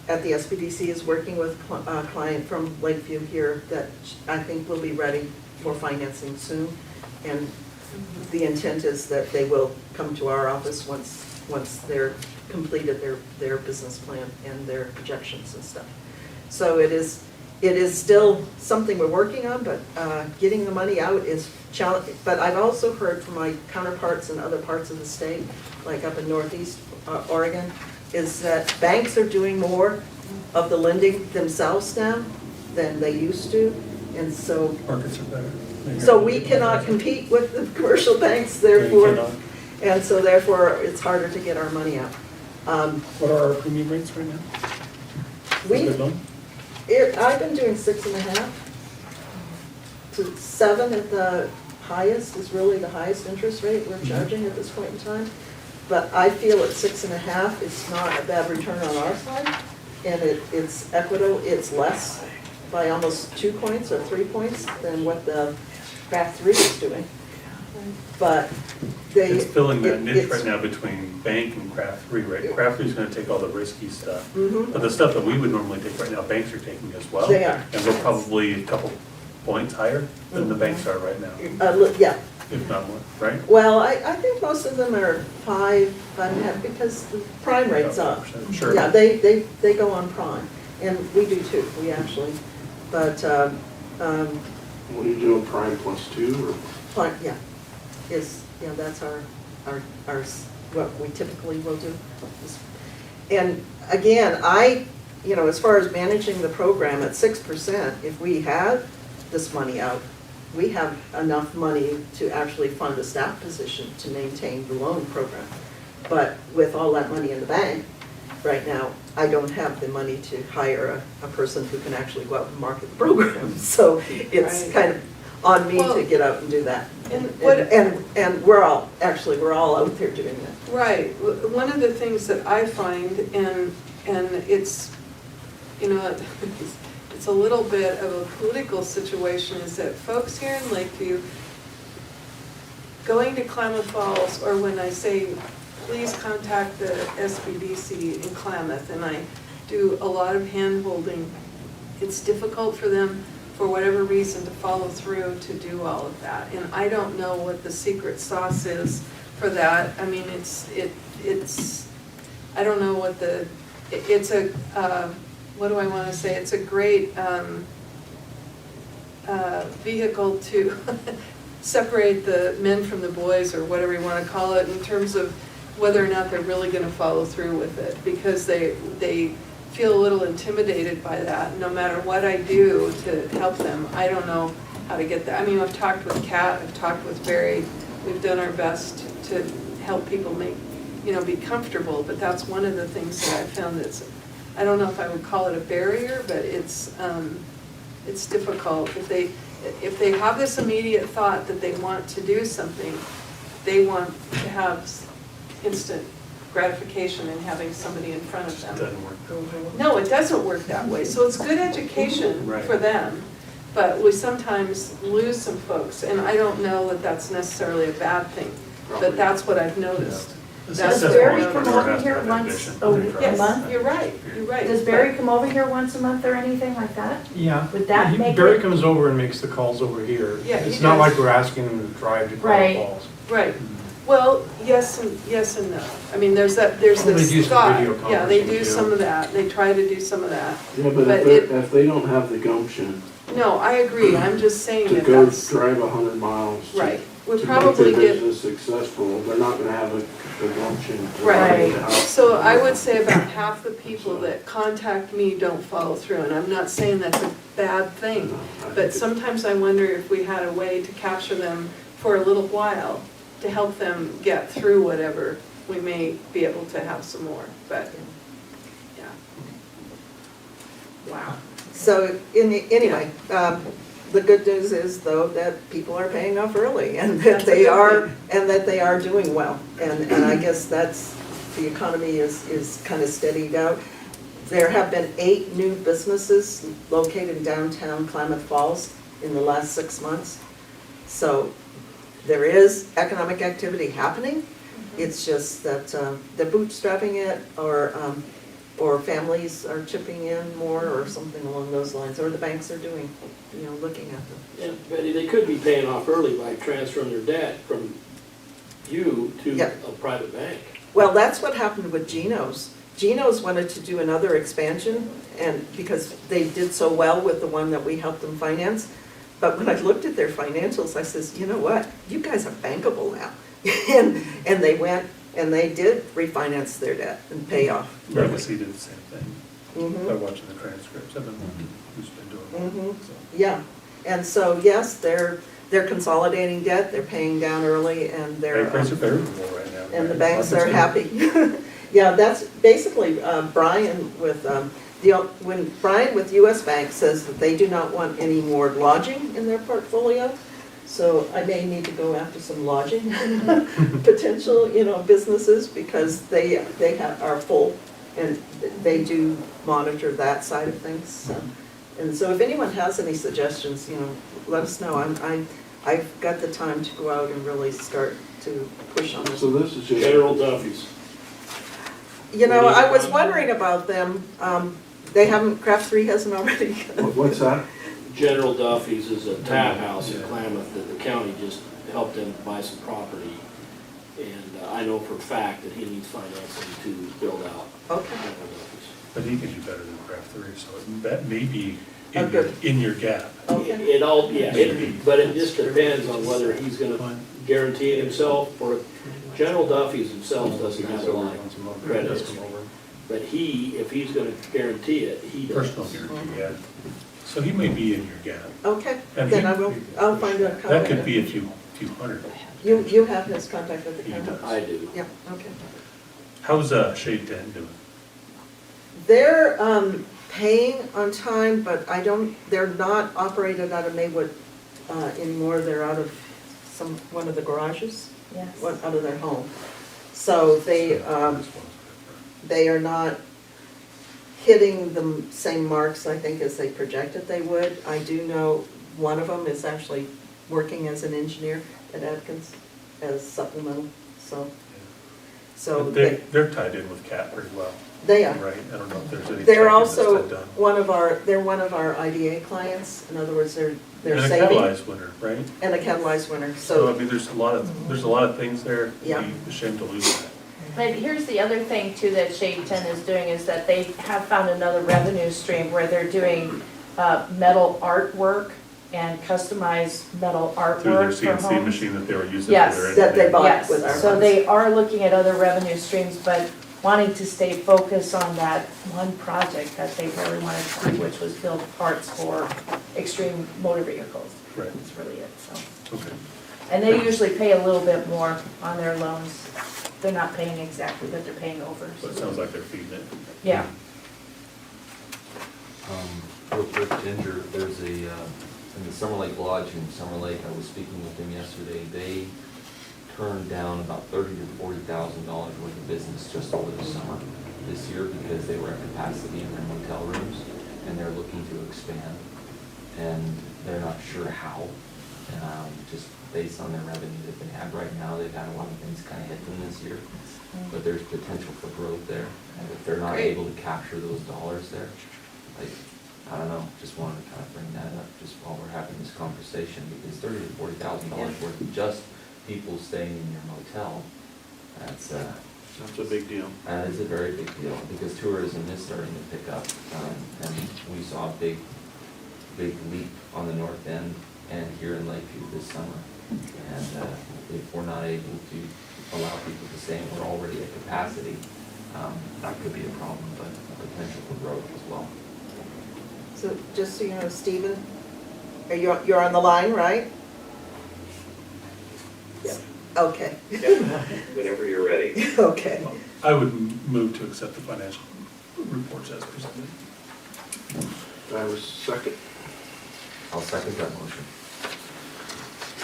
Speaker 5: at the SBDC is working with a client from Lakeview here that I think will be ready for financing soon. And the intent is that they will come to our office once they're completed their business plan and their projections and stuff. So it is still something we're working on, but getting the money out is challenging. But I've also heard from my counterparts in other parts of the state, like up in Northeast Oregon, is that banks are doing more of the lending themselves now than they used to. And so
Speaker 6: Markets are better.
Speaker 5: so we cannot compete with the commercial banks, therefore, and so therefore it's harder to get our money out.
Speaker 6: What are our premium rates right now?
Speaker 5: We,
Speaker 6: Good loan?
Speaker 5: I've been doing 6.5 to 7 at the highest is really the highest interest rate we're charging at this point in time. But I feel at 6.5, it's not a bad return on our side, and it's equitable, it's less by almost 2 points or 3 points than what the Craft 3 is doing. But they.
Speaker 2: It's filling that niche
Speaker 5: it's-
Speaker 2: right now between bank and craft three, right? Craft three's gonna take all the risky stuff.
Speaker 5: Mhm.
Speaker 2: But the stuff that we would normally take right now, banks are taking as well.
Speaker 5: They are.
Speaker 2: And we're probably a couple points higher than the banks are right now,
Speaker 5: Yeah,
Speaker 2: if not more, right?
Speaker 5: well, I think most of them are 5.5, because the prime rate's up.
Speaker 2: Sure.
Speaker 5: Yeah, they go on prime, and we do too, we actually, but,
Speaker 3: What are you doing, prime +2 or?
Speaker 5: prime, yeah, that's what we typically will do. And again, as far as managing the program at 6%, if we have this money out, we have enough money to actually fund a staff position to maintain the loan program. But with all that money in the bank, right now, I don't have the money to hire a person who can actually go out and market the program. So it's
Speaker 10: Right.
Speaker 5: kind of on me to
Speaker 10: Well,
Speaker 5: get out and do that.
Speaker 10: and what-
Speaker 5: And we're all out there doing that.
Speaker 10: Right, one of the things that I find, and it's, it's a little bit of a political situation, is that folks here in Lakeview, going to Klamath Falls, or when I say, please contact the SBDC in Klamath, and I do a lot of hand-holding, it's difficult for them, for whatever reason, to follow through to do all of that. And I don't know what the secret sauce is for that. I mean, it's, I don't know what it's a, what do I want to say? It's a great vehicle to separate the men from the boys, or whatever you want to call it, in terms of whether or not they're really going to follow through with it, because they feel a little intimidated by that. No matter what I do to help them, I don't know how to get that. I mean, I've talked with Kat, I've talked with Barry, we've done our best to help people be comfortable, but that's one of the things that I found that's, I don't know if I would call it a barrier, but it's difficult. If they have this immediate thought that they want to do something, they want to have instant gratification in having somebody in front of them.
Speaker 2: It doesn't work.
Speaker 10: No, it doesn't work that way. So it's good education
Speaker 2: Right.
Speaker 10: for them, but we sometimes lose some folks, and I don't know that that's necessarily a bad thing, but that's what I've noticed.
Speaker 2: The
Speaker 10: Does
Speaker 2: successful
Speaker 1: Barry
Speaker 2: entrepreneur
Speaker 1: come over
Speaker 2: has to
Speaker 1: here
Speaker 2: have
Speaker 1: once
Speaker 2: ambition.
Speaker 1: a
Speaker 10: Yes,
Speaker 1: month?
Speaker 10: you're right, you're right.
Speaker 1: Does Barry come over here once a month or anything like that?
Speaker 6: Yeah.
Speaker 1: Would that make
Speaker 6: Barry
Speaker 1: it-
Speaker 6: comes over and makes the calls over here.
Speaker 10: Yeah, he
Speaker 6: It's not
Speaker 10: does.
Speaker 6: like we're asking him to drive to
Speaker 1: Right.
Speaker 6: Klamath Falls.
Speaker 10: Right, well, yes and no. I mean, there's
Speaker 6: Well, they do
Speaker 10: this
Speaker 6: some
Speaker 10: thought,
Speaker 6: video
Speaker 10: yeah, they
Speaker 6: conferencing,
Speaker 10: do
Speaker 6: too.
Speaker 10: some of that, they try to do some of that.
Speaker 3: Yeah, but
Speaker 10: But
Speaker 3: if they don't have the gumption
Speaker 10: No, I agree, I'm just saying
Speaker 3: to
Speaker 10: that
Speaker 3: go
Speaker 10: that's,
Speaker 3: drive 100 miles to
Speaker 10: right. We
Speaker 3: make
Speaker 10: probably
Speaker 3: their
Speaker 10: get,
Speaker 3: business successful, they're not gonna have the gumption to
Speaker 10: Right.
Speaker 3: buy the house.
Speaker 10: so I would say about half the people that contact me don't follow through, and I'm not saying that's a bad thing.
Speaker 3: No, I think
Speaker 10: But
Speaker 3: it's-
Speaker 10: sometimes I wonder if we had a way to capture them for a little while, to help them get through whatever, we may be able to have some more, but, yeah. Wow.
Speaker 5: So anyway, the good news is though that people are paying off early, and that
Speaker 10: That's a good
Speaker 5: they are doing well. And I guess that's, the economy is kind of steadied out. There have been 8 new businesses located in downtown Klamath Falls in the last 6 months. So there is economic activity happening. It's just that they're bootstrapping it, or families are chipping in more, or something along those lines, or the banks are doing, looking at them.
Speaker 4: And Betty, they could be paying off early by transferring their debt from you to
Speaker 5: Yeah.
Speaker 4: a private bank.
Speaker 5: Well, that's what happened with Geno's. Geno's wanted to do another expansion, and because they did so well with the one that we helped them finance. But when I looked at their financials, I says, you know what, you guys are bankable now. And they went, and they did refinance their debt and pay off.
Speaker 2: Legacy did the same thing.
Speaker 5: Mhm.
Speaker 2: By watching the transcripts, I've been wondering who's been doing
Speaker 5: Mhm.
Speaker 2: it. So,
Speaker 5: Yeah, and so, yes, they're consolidating debt, they're paying down early, and they're.
Speaker 2: bank rates are favorable right now.
Speaker 5: And the
Speaker 2: right?
Speaker 5: banks are
Speaker 2: Markets
Speaker 5: happy. Yeah, that's basically, Brian with, when Brian with US Bank says that they do not want any more lodging in their portfolio, So I may need to go after some lodging potential, businesses, because they are full, and they do monitor that side of things, so. And so if anyone has any suggestions, let us know. I've got the time to go out and really start to push on this.
Speaker 3: So this is just.
Speaker 4: General Duffy's.
Speaker 5: I was wondering about them. They haven't, Craft 3 hasn't already.
Speaker 3: What's that?
Speaker 4: General Duffy's is a tap house in Klamath that the county just helped him buy some property. And I know for a fact that he needs financing to build out
Speaker 5: Okay.
Speaker 4: General Duffy's.
Speaker 2: But he can do better than Craft 3, so that may be
Speaker 5: Okay.
Speaker 2: in your gap.
Speaker 5: Okay.
Speaker 4: But it just depends on whether he's gonna guarantee it himself, or General Duffy's himself doesn't have a lot of credit. But if he's gonna guarantee it, he does.
Speaker 2: Personal guarantee, yeah. So he may be in your gap.
Speaker 5: Okay,
Speaker 2: And
Speaker 5: then
Speaker 2: he-
Speaker 5: I'll find a contact.
Speaker 2: That could be a few hundred.
Speaker 5: You have his contact at the
Speaker 2: He
Speaker 5: county?
Speaker 2: does.
Speaker 4: I do.
Speaker 5: Yeah, okay.
Speaker 2: How's Shade 10 doing?
Speaker 5: They're paying on time, but they're not operated out of Maywood anymore. They're out of one of the garages,
Speaker 1: Yes.
Speaker 5: out of their home. So they are not hitting the same marks, I think, as they projected they would. I do know one of them is actually working as an engineer at Atkins as supplemental, so.
Speaker 2: But they're tied in with CAT pretty well,
Speaker 5: They are.
Speaker 2: right? I don't know if there's any.
Speaker 5: They're
Speaker 2: checking that's
Speaker 5: also
Speaker 2: been done.
Speaker 5: one of our IDA clients. In other words, they're
Speaker 2: And a
Speaker 5: saving.
Speaker 2: catalyzed winner, right?
Speaker 5: And a catalyzed winner,
Speaker 2: So, I
Speaker 5: so,
Speaker 2: mean, there's a lot of things there.
Speaker 5: Yeah.
Speaker 2: It'd be a shame to lose that.
Speaker 1: But here's the other thing too that Shade 10 is doing, is that they have found another revenue stream where they're doing metal artwork and customized metal
Speaker 2: Through their
Speaker 1: artwork for
Speaker 2: CNC
Speaker 1: homes.
Speaker 2: machine that they were using for
Speaker 1: Yes,
Speaker 2: their
Speaker 5: that they
Speaker 2: engineering.
Speaker 5: bought
Speaker 1: Yes,
Speaker 5: with our
Speaker 1: so
Speaker 5: funds.
Speaker 1: they are looking at other revenue streams, but wanting to stay focused on that one project that they really wanted to do, which was build parts for extreme motor vehicles.
Speaker 2: Right.
Speaker 1: That's really it, so.
Speaker 2: Okay.
Speaker 1: And they usually pay a little bit more on their loans. They're not paying exactly, but they're paying over.
Speaker 2: So it sounds like they're feeding it.
Speaker 1: Yeah.
Speaker 11: Real quick, Ginger, there's in the Summer Lake Lodge in Summer Lake, I was speaking with them yesterday, they turned down about $30,000 to $40,000 worth of business just over the summer this year because they were at capacity in their motel rooms, and they're looking to expand, and they're not sure how. Just based on their revenue that they have right now, they've had a lot of things kind of hit them this year, but there's potential for growth there, and if they're not
Speaker 5: Great.
Speaker 11: able to capture those dollars there, like, I don't know, just wanted to kind of bring that up just while we're having this conversation, because $30,000 to $40,000 worth of just people staying in your motel, that's
Speaker 3: a big deal.
Speaker 11: that is a very big deal, because tourism is starting to pick up, and we saw a big leap on the north end and here in Lakeview this summer. And if we're not able to allow people to stay, and we're already at capacity, that could be a problem, but a potential for growth as well.
Speaker 5: so just so you know, Stephen, you're on the line, right?
Speaker 9: Yeah.
Speaker 5: Okay,
Speaker 9: Whenever you're ready.
Speaker 5: okay.
Speaker 2: I would move to accept the financial reports as presented.
Speaker 3: Do I have a second?
Speaker 11: I'll second that motion.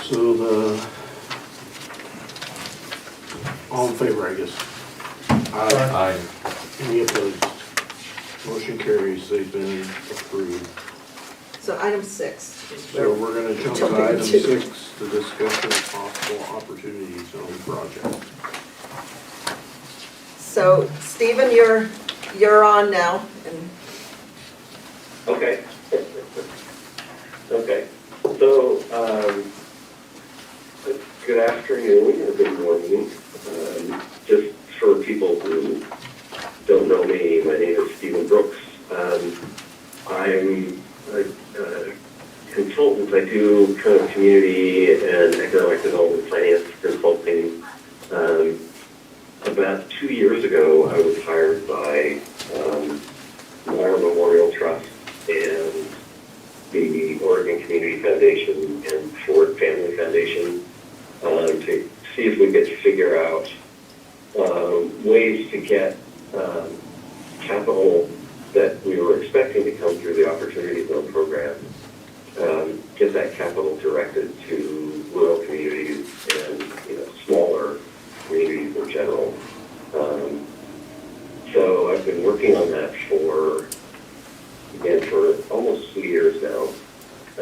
Speaker 3: So all in favor, I guess?
Speaker 11: Aye.
Speaker 3: Any opposed? Motion carries, they've been approved.
Speaker 5: So item 6.
Speaker 3: So we're gonna jump to
Speaker 5: Jumping
Speaker 3: item
Speaker 5: to-
Speaker 3: 6, the discussion of possible opportunities zone project.
Speaker 5: So Stephen, you're on now, and
Speaker 9: Okay. Okay, so, good afternoon or good morning. Just for people who don't know me, my name is Stephen Brooks. I'm a consultant. I do kind of community and economic development finance consulting. About 2 years ago, I was hired by War Memorial Trust and the Oregon Community Foundation and Ford Family Foundation to see if we could figure out ways to get capital that we were expecting to come through the Opportunity Zone program, get that capital directed to in general. So I've been working on that for almost 2 years now.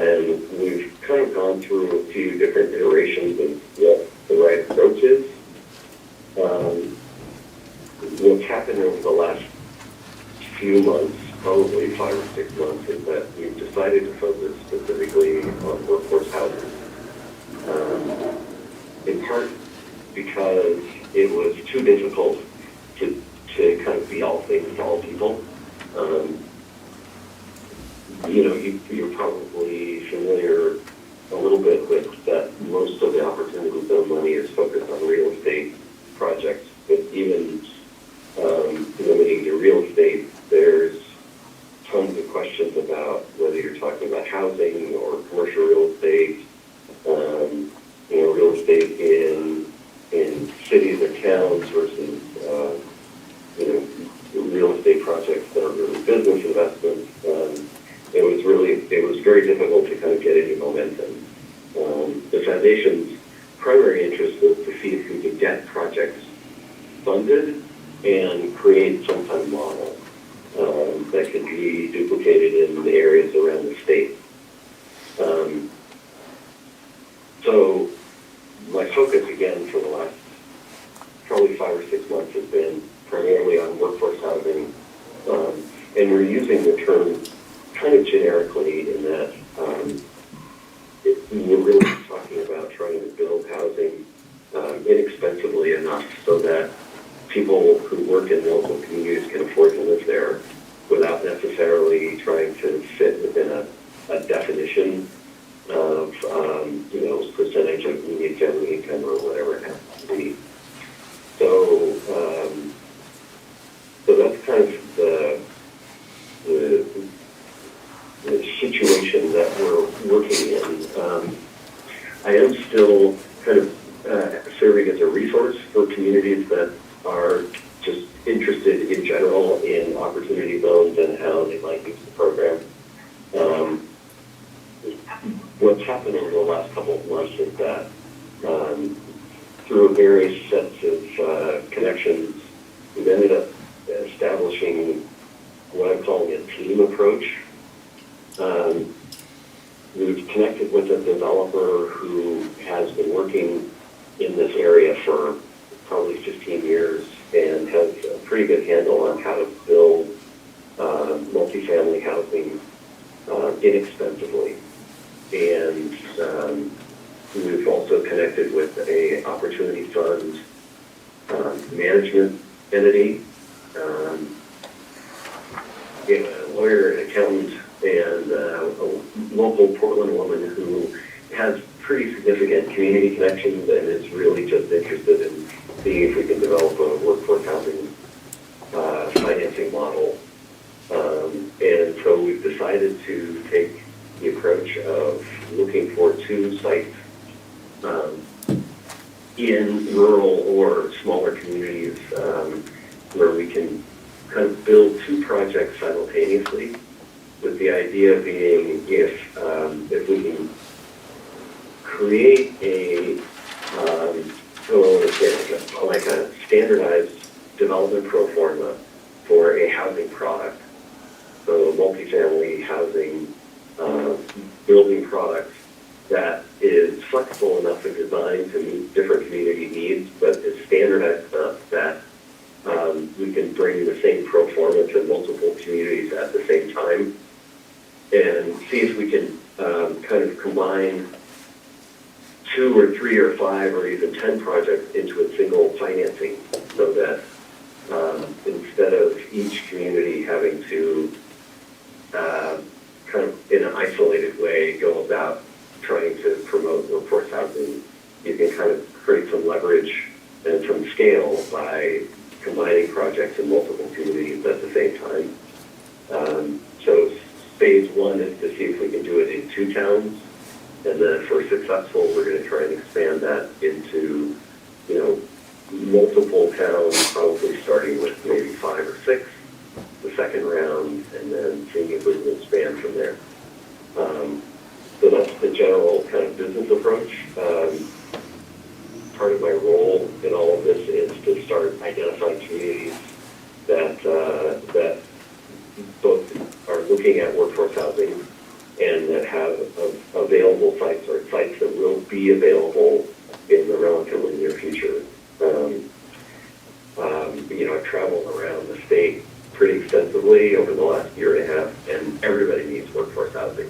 Speaker 9: And we've kind of gone through a few different iterations of what the right approach is. What's happened over the last few months, probably 5 or 6 months, is that we've decided to focus specifically on workforce housing. In part because it was too difficult to kind of be all things to all people. You're probably familiar a little bit with that most of the opportunity zone money is focused on real estate projects, but even limiting to real estate, there's tons of questions about whether you're talking about housing or commercial real estate, real estate in cities or towns versus, real estate projects that are really business investments. It was very difficult to kind of get any momentum. The foundation's primary interest was to see if we could get projects funded and create some kind of model that could be duplicated in the areas around the state. So my focus again for the last probably 5 or 6 months has been primarily on workforce housing, and we're using the term kind of generically in that we're really talking about trying to build housing inexpensively enough so that people who work in local communities can afford to live there without necessarily trying to fit within a definition of, percentage of median family income or whatever it has to be. So that's kind of the situation that we're working in. I am still kind of serving as a resource for communities that are just interested in general in opportunity zones and how they might use the program. What's happened over the last couple of months is that through various sets of connections, we've ended up establishing what I'm calling a team approach. We've connected with a developer who has been working in this area for probably 15 years and has a pretty good handle on how to build multifamily housing inexpensively. And we've also connected with a opportunity fund management entity, a lawyer, an accountant, and a local Portland woman who has pretty significant community connections and is really just interested in seeing if we can develop a workforce housing financing model. And so we've decided to take the approach of looking for 2 sites in rural or smaller communities where we can kind of build 2 projects simultaneously, with the idea being if we can create like a standardized development pro forma for a housing product, so multifamily housing building product that is flexible enough in design to meet different community needs, but is standardized enough that we can bring the same pro forma to multiple communities at the same time, and see if we can kind of combine 2 or 3 or 5 or even 10 projects into a single financing, so that instead of each community having to kind of in an isolated way go about trying to promote workforce housing, you can kind of create some leverage and some scale by combining projects in multiple communities at the same time. So phase 1 is to see if we can do it in 2 towns, and then if we're successful, we're going to try and expand that into, multiple towns, probably starting with maybe 5 or 6, the second round, and then seeing if we can expand from there. So that's the general kind of business approach. part of my role in all of this is to start identifying communities that, that both are looking at workforce housing and that have available sites or sites that will be available in the relatively near future. I've traveled around the state pretty extensively over the last year and a half, and everybody needs workforce housing.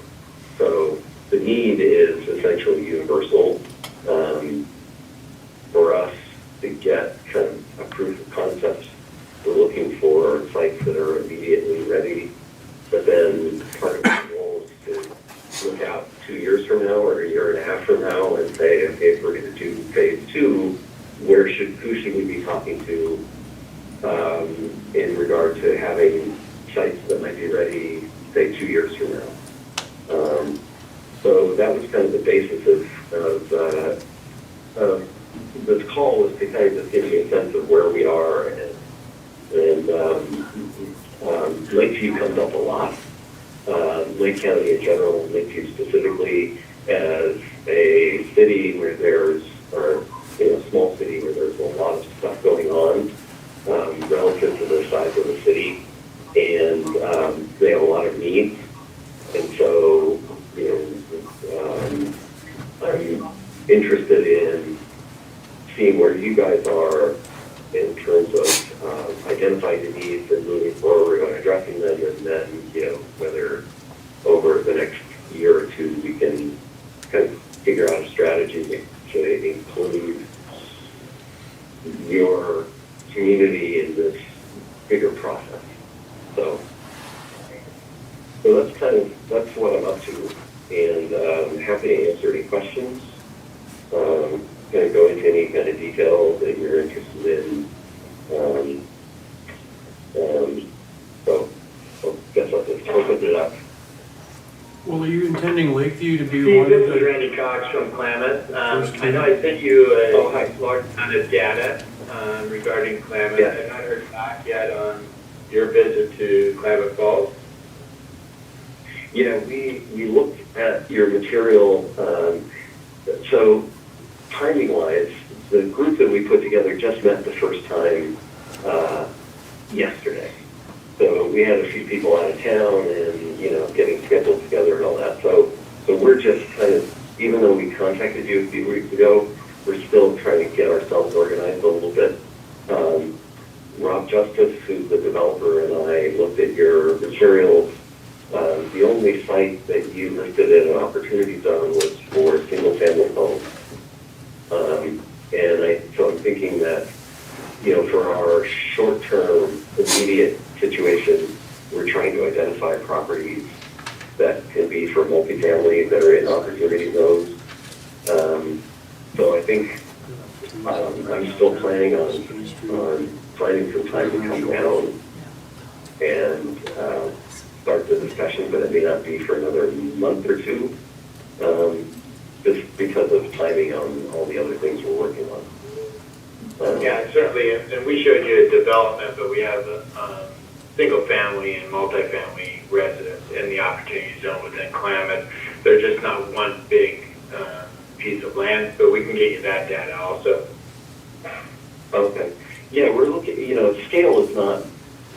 Speaker 9: So the need is essentially universal. For us to get kind of a proof of concept, we're looking for sites that are immediately ready, but then part of the goal is to look out 2 years from now or a year and a half from now and say, okay, if we're going to do phase 2, who should we be talking to in regard to having sites that might be ready, say, 2 years from now. So that was kind of the basis of this call, was to kind of just give you a sense of where we are, and Lakeview comes up a lot. Lake County in general, Lakeview specifically, as a city where there's, or small city where there's a lot of stuff going on relative to the size of the city, and they have a lot of needs, and so I'm interested in seeing where you guys are in terms of identifying the needs and moving forward on addressing them, and then whether over the next year or two we can kind of figure out a strategy to include your community in this bigger process. So that's what I'm up to, and I'm happy to answer any questions. Going to go into any kind of detail that you're interested in. So I guess I'll just open it up.
Speaker 6: Well, are you intending Lakeview to be
Speaker 12: Steve,
Speaker 6: one of
Speaker 12: this is
Speaker 6: the
Speaker 12: Randy Cox from Klamath.
Speaker 6: first
Speaker 12: I know
Speaker 6: two?
Speaker 12: I sent you
Speaker 9: Oh,
Speaker 12: a
Speaker 9: hi.
Speaker 12: large amount of data regarding Klamath.
Speaker 9: Yes.
Speaker 12: I've not heard back yet on your visit to Klamath Falls.
Speaker 9: Yeah, we looked at your material. So timing-wise, the group that we put together just met the first time yesterday. So we had a few people out of town and, getting scheduled together and all that. So we're just kind of, even though we contacted you a few weeks ago, we're still trying to get ourselves organized a little bit. Rob Justice, who's the developer, and I looked at your materials. The only site that you listed in an opportunity zone was for single-family homes. So I'm thinking that, for our short-term, immediate situation, we're trying to identify properties that can be for multifamily that are in opportunity zones. So I think I'm still planning on finding some time to come down and start the discussion, but it may not be for another month or two, just because of timing on all the other things we're working on.
Speaker 12: Yeah, certainly, and we showed you a development, but we have a single-family and multifamily residents in the opportunity zone within Klamath. They're just not one big piece of land, but we can get you that data also.
Speaker 9: Okay. Yeah, we're looking, scale is not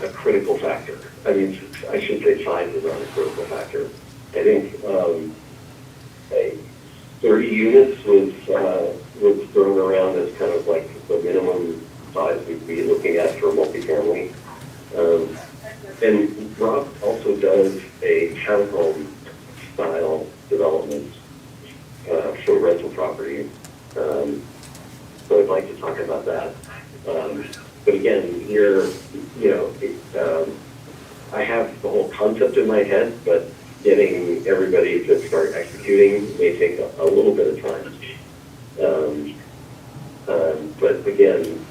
Speaker 9: a critical factor. I mean, I should say size is not a critical factor. I think 30 units was thrown around as kind of like the minimum size we'd be looking at for multifamily. And Rob also does a townhome style development for rental property. So I'd like to talk about that. But again, I have the whole concept in my head, but getting everybody to start executing may take a little bit of time. But again,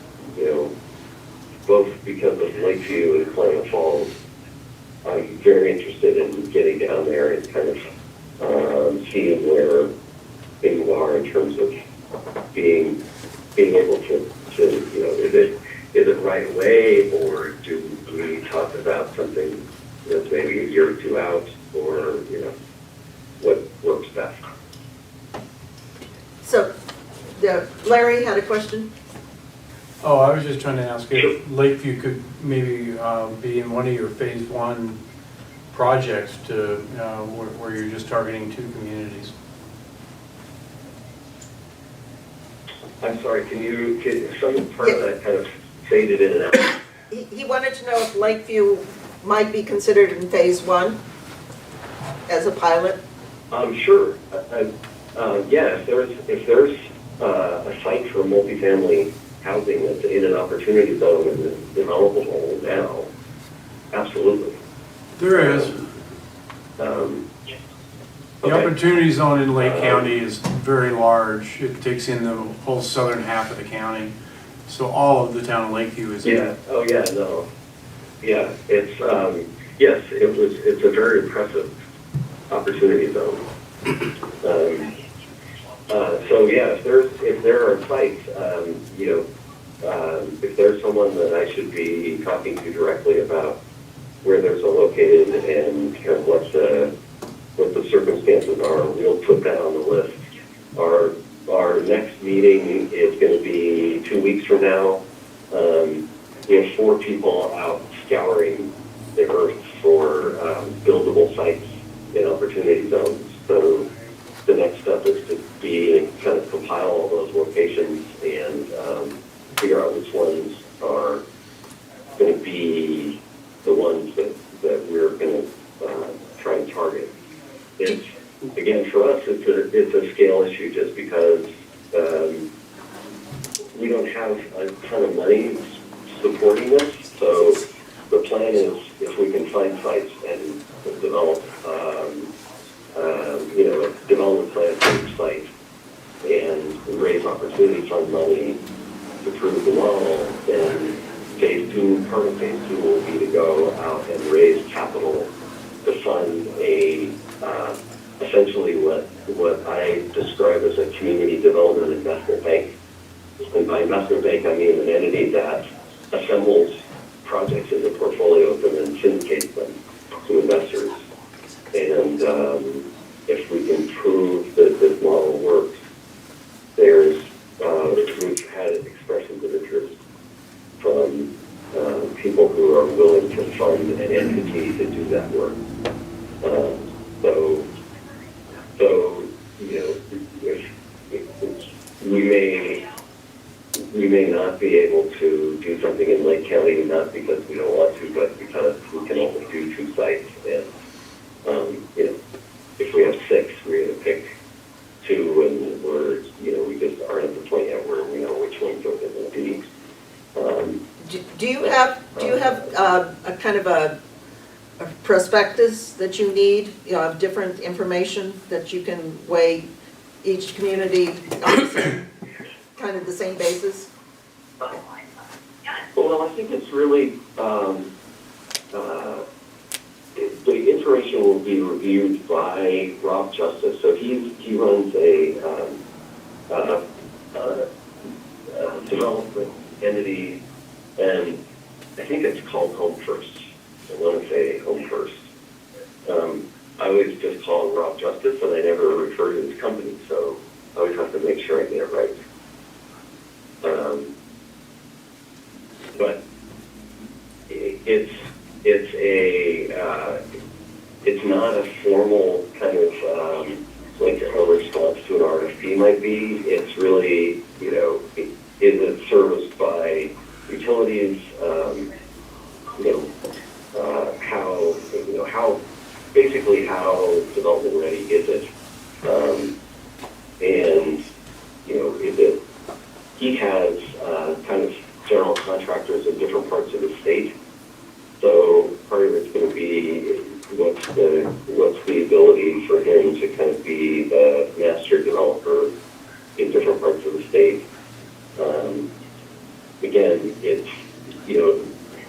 Speaker 9: both because of Lakeview and Klamath Falls, I'm very interested in getting down there and kind of seeing where things are in terms of being able to is it right away, or do we talk about something that's maybe a year or two out, or what works best?
Speaker 5: So Larry had a question?
Speaker 6: Oh, I was just trying to ask if Lakeview could maybe be in one of your phase one projects to, where you're just targeting 2 communities.
Speaker 9: I'm sorry, can some part of that kind of faded in and out?
Speaker 5: He wanted to know if Lakeview might be considered in phase one as a pilot.
Speaker 9: Sure. Yeah, if there's a site for multifamily housing that's in an opportunity zone and is developable now, absolutely.
Speaker 6: There is. The
Speaker 9: Okay.
Speaker 6: opportunity zone in Lake County is very large. It takes in the whole southern half of the county. So all of the town of Lakeview is in
Speaker 9: Yeah,
Speaker 6: it.
Speaker 9: oh, yeah, no. Yeah, it's, yes, it's a very impressive opportunity zone. So yeah, if there are sites, if there's someone that I should be talking to directly about where those are located and kind of what the circumstances are, we'll put that on the list. Our next meeting is going to be 2 weeks from now. We have 4 people out scouring the earth for buildable sites in opportunity zones. So the next step is to kind of compile all those locations and figure out which ones are going to be the ones that we're going to try and target. It's, again, for us, it's a scale issue just because we don't have a ton of money supporting this. So the plan is if we can find sites and develop, a development plan for each site and raise opportunity fund money to prove the model, then part of phase two will be to go out and raise capital to fund essentially what I describe as a community development investment bank. And by investment bank, I mean an entity that assembles projects in the portfolios and then syndicates them to investors. And if we can prove that this model works, we've had expressions of interest from people who are willing to fund an entity to do that work. We may not be able to do something in Lake County, not because we don't want to, but because we can only do 2 sites. And, if we have 6, we're going to pick 2, and we just aren't at the point yet where we know which ones are going to be.
Speaker 5: Do you have a kind of a prospectus that you need, of different information that you can weigh each community on kind of the same basis?
Speaker 9: Well, I think it's really, the information will be reviewed by Rob Justice. So he runs a development entity, and I think it's called Home First. I want to say Home First. I always just call him Rob Justice, and I never refer to his company, so I always have to make sure I get it right. But it's not a formal kind of like a response to an RFP might be. It's really, is it serviced by utilities? How development ready is it? And is it? He has kind of general contractors in different parts of the state. So part of it's going to be what's the ability for him to kind of be the master developer in different parts of the state. Again, it's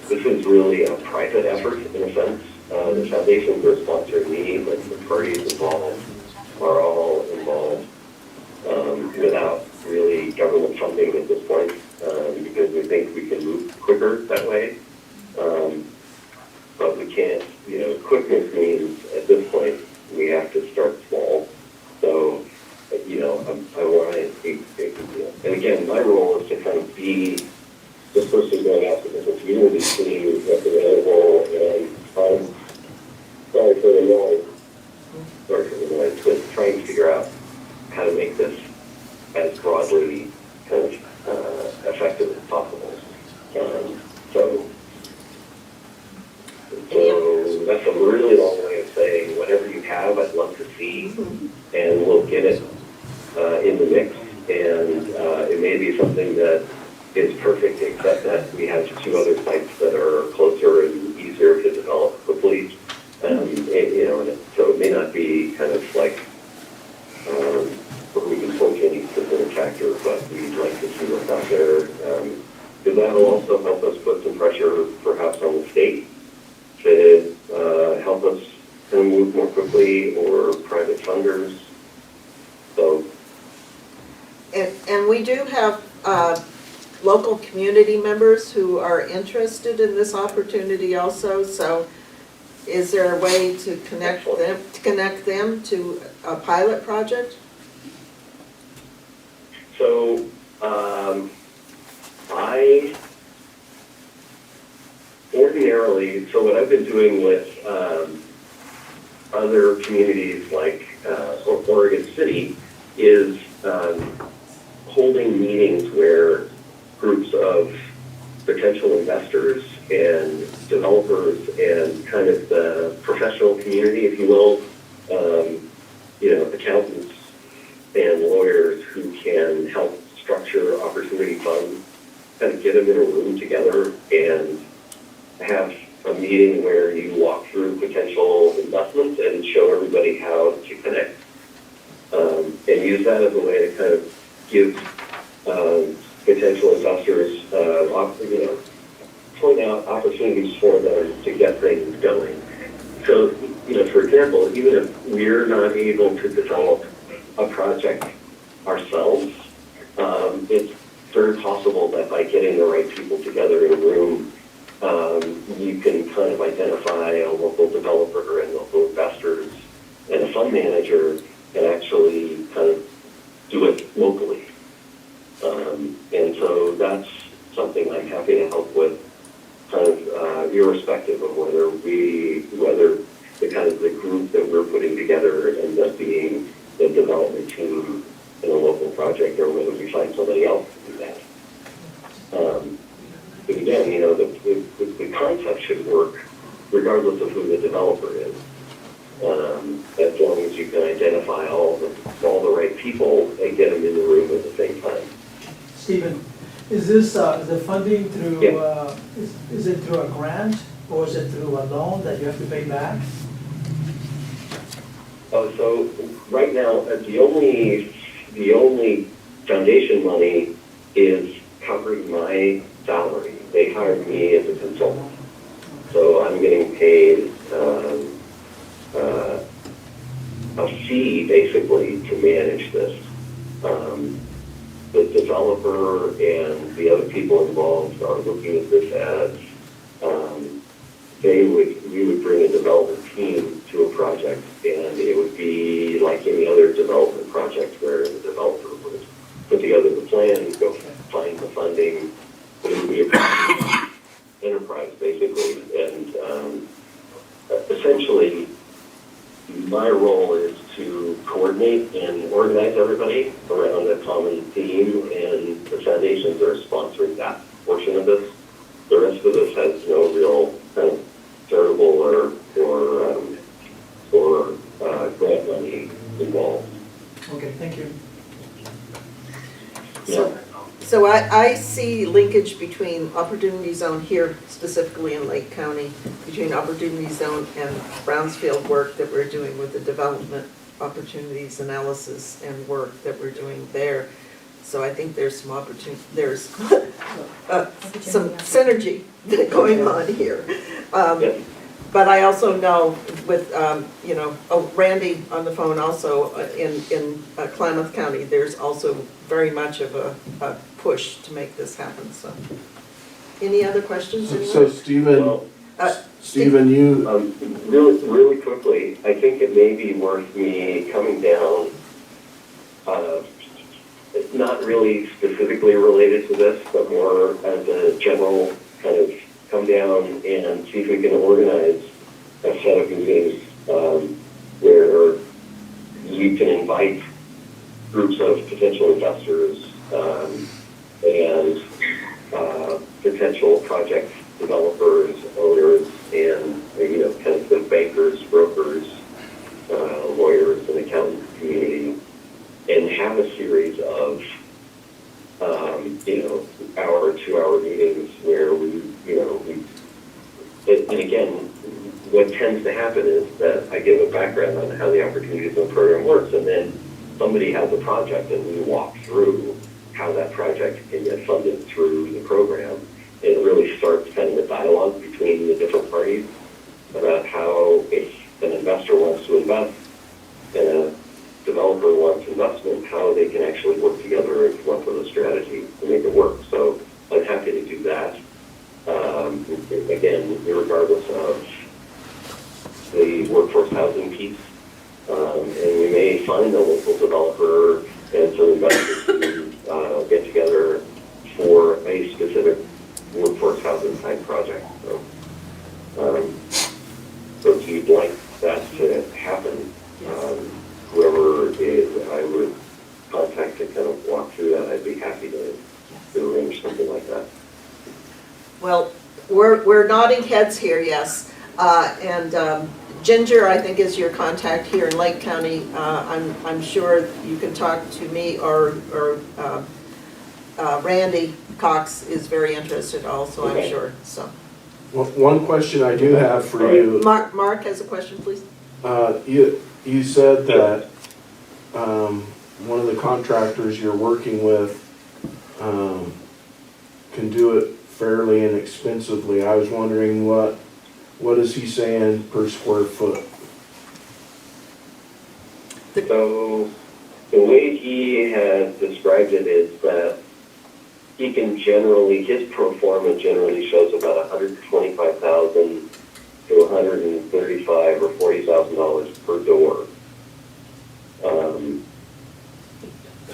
Speaker 9: this is really a private effort in a sense. The foundations are sponsoring me, but the parties involved are all involved without really government funding at this point, because we think we can move quicker that way. But we can't, quickness means at this point we have to start small. So, I want to And again, my role is to kind of be this person going out to different communities, seeing what's available, and sorry for the noise, but trying to figure out how to make this as broadly kind of effective as possible. So that's a really long way of saying whatever you have, I'd love to see, and we'll get it in the mix. And it may be something that is perfect, except that we have 2 other sites that are closer and easier to develop quickly. So it may not be kind of like where we can point to any specific factor, but we'd like to see what's out there. Because that'll also help us put some pressure perhaps on the state to help us kind of move more quickly, or private funders. So.
Speaker 5: And we do have local community members who are interested in this opportunity also, so is there a way to connect them to a pilot project?
Speaker 9: So, I ordinarily, so what I've been doing with other communities like Oregon City is holding meetings where groups of potential investors and developers and kind of the professional community, if you will, accountants and lawyers who can help structure opportunity funds, kind of get them in a room together and have a meeting where you walk through potential investments and show everybody how to connect, and use that as a way to kind of give potential investors, point out opportunities for them to get things going. So, for example, even if we're not able to develop a project ourselves, it's very possible that by getting the right people together in a room, you can kind of identify a local developer and local investors and a fund manager and actually kind of do it locally. And so that's something I'm happy to help with, kind of irrespective of whether the kind of the group that we're putting together ends up being the development team in a local project, or whether we find somebody else to do that. But again, the concept should work regardless of who the developer is. As long as you can identify all the right people and get them in the room at the same time.
Speaker 4: Stephen, is this, the funding through, is it through a grant, or is it through a loan that you have to pay back?
Speaker 9: So right now, the only foundation money is covering my salary. They hired me as a consultant. So I'm getting paid a fee basically to manage this. The developer and the other people involved are looking at this as we would bring a development team to a project, and it would be like any other development project where the developer would put together the plan, go find the funding. It would be a enterprise basically, and essentially my role is to coordinate and organize everybody around a common theme, and the foundations are sponsoring that portion of this. The rest of this has no real kind of charitable or grant money involved.
Speaker 4: Okay, thank you.
Speaker 5: So I see linkage between Opportunity Zone here, specifically in Lake County, between Opportunity Zone and Brownsfield work that we're doing with the development opportunities analysis and work that we're doing there. So I think there's some there's some synergy going on here. But I also know with, Randy on the phone also in Klamath County, there's also very much of a push to make this happen, so. Any other questions?
Speaker 3: So Stephen, you.
Speaker 9: Really quickly, I think it may be worth me coming down it's not really specifically related to this, but more as a general kind of come down and see if we can organize a set of meetings where you can invite groups of potential investors and potential project developers, owners, and kind of the bankers, brokers, lawyers, and accountant community, and have a series of hour, 2-hour meetings where and again, what tends to happen is that I give a background on how the Opportunity Zone program works, and then somebody has a project, and we walk through how that project can get funded through the program. And it really starts kind of a dialogue between the different parties about how, if an investor wants to invest and a developer wants investment, how they can actually work together and come up with a strategy to make it work. So I'm happy to do that. Again, regardless of the workforce housing piece. And we may find a local developer and some investors to get together for a specific workforce housing type project. So if you'd like that to happen, whoever it is I would contact to kind of walk through that, I'd be happy to arrange something like that.
Speaker 5: Well, we're nodding heads here, yes. And Ginger, I think, is your contact here in Lake County. I'm sure you can talk to me or Randy Cox is very interested also, I'm sure, so.
Speaker 3: Well, one question I do have for you.
Speaker 5: Mark has a question, please.
Speaker 3: You said that one of the contractors you're working with can do it fairly inexpensively. I was wondering what is he saying per square foot?
Speaker 9: So the way he has described it is that he can generally, his pro forma generally shows about $125,000 to $135,000 or $40,000 per door.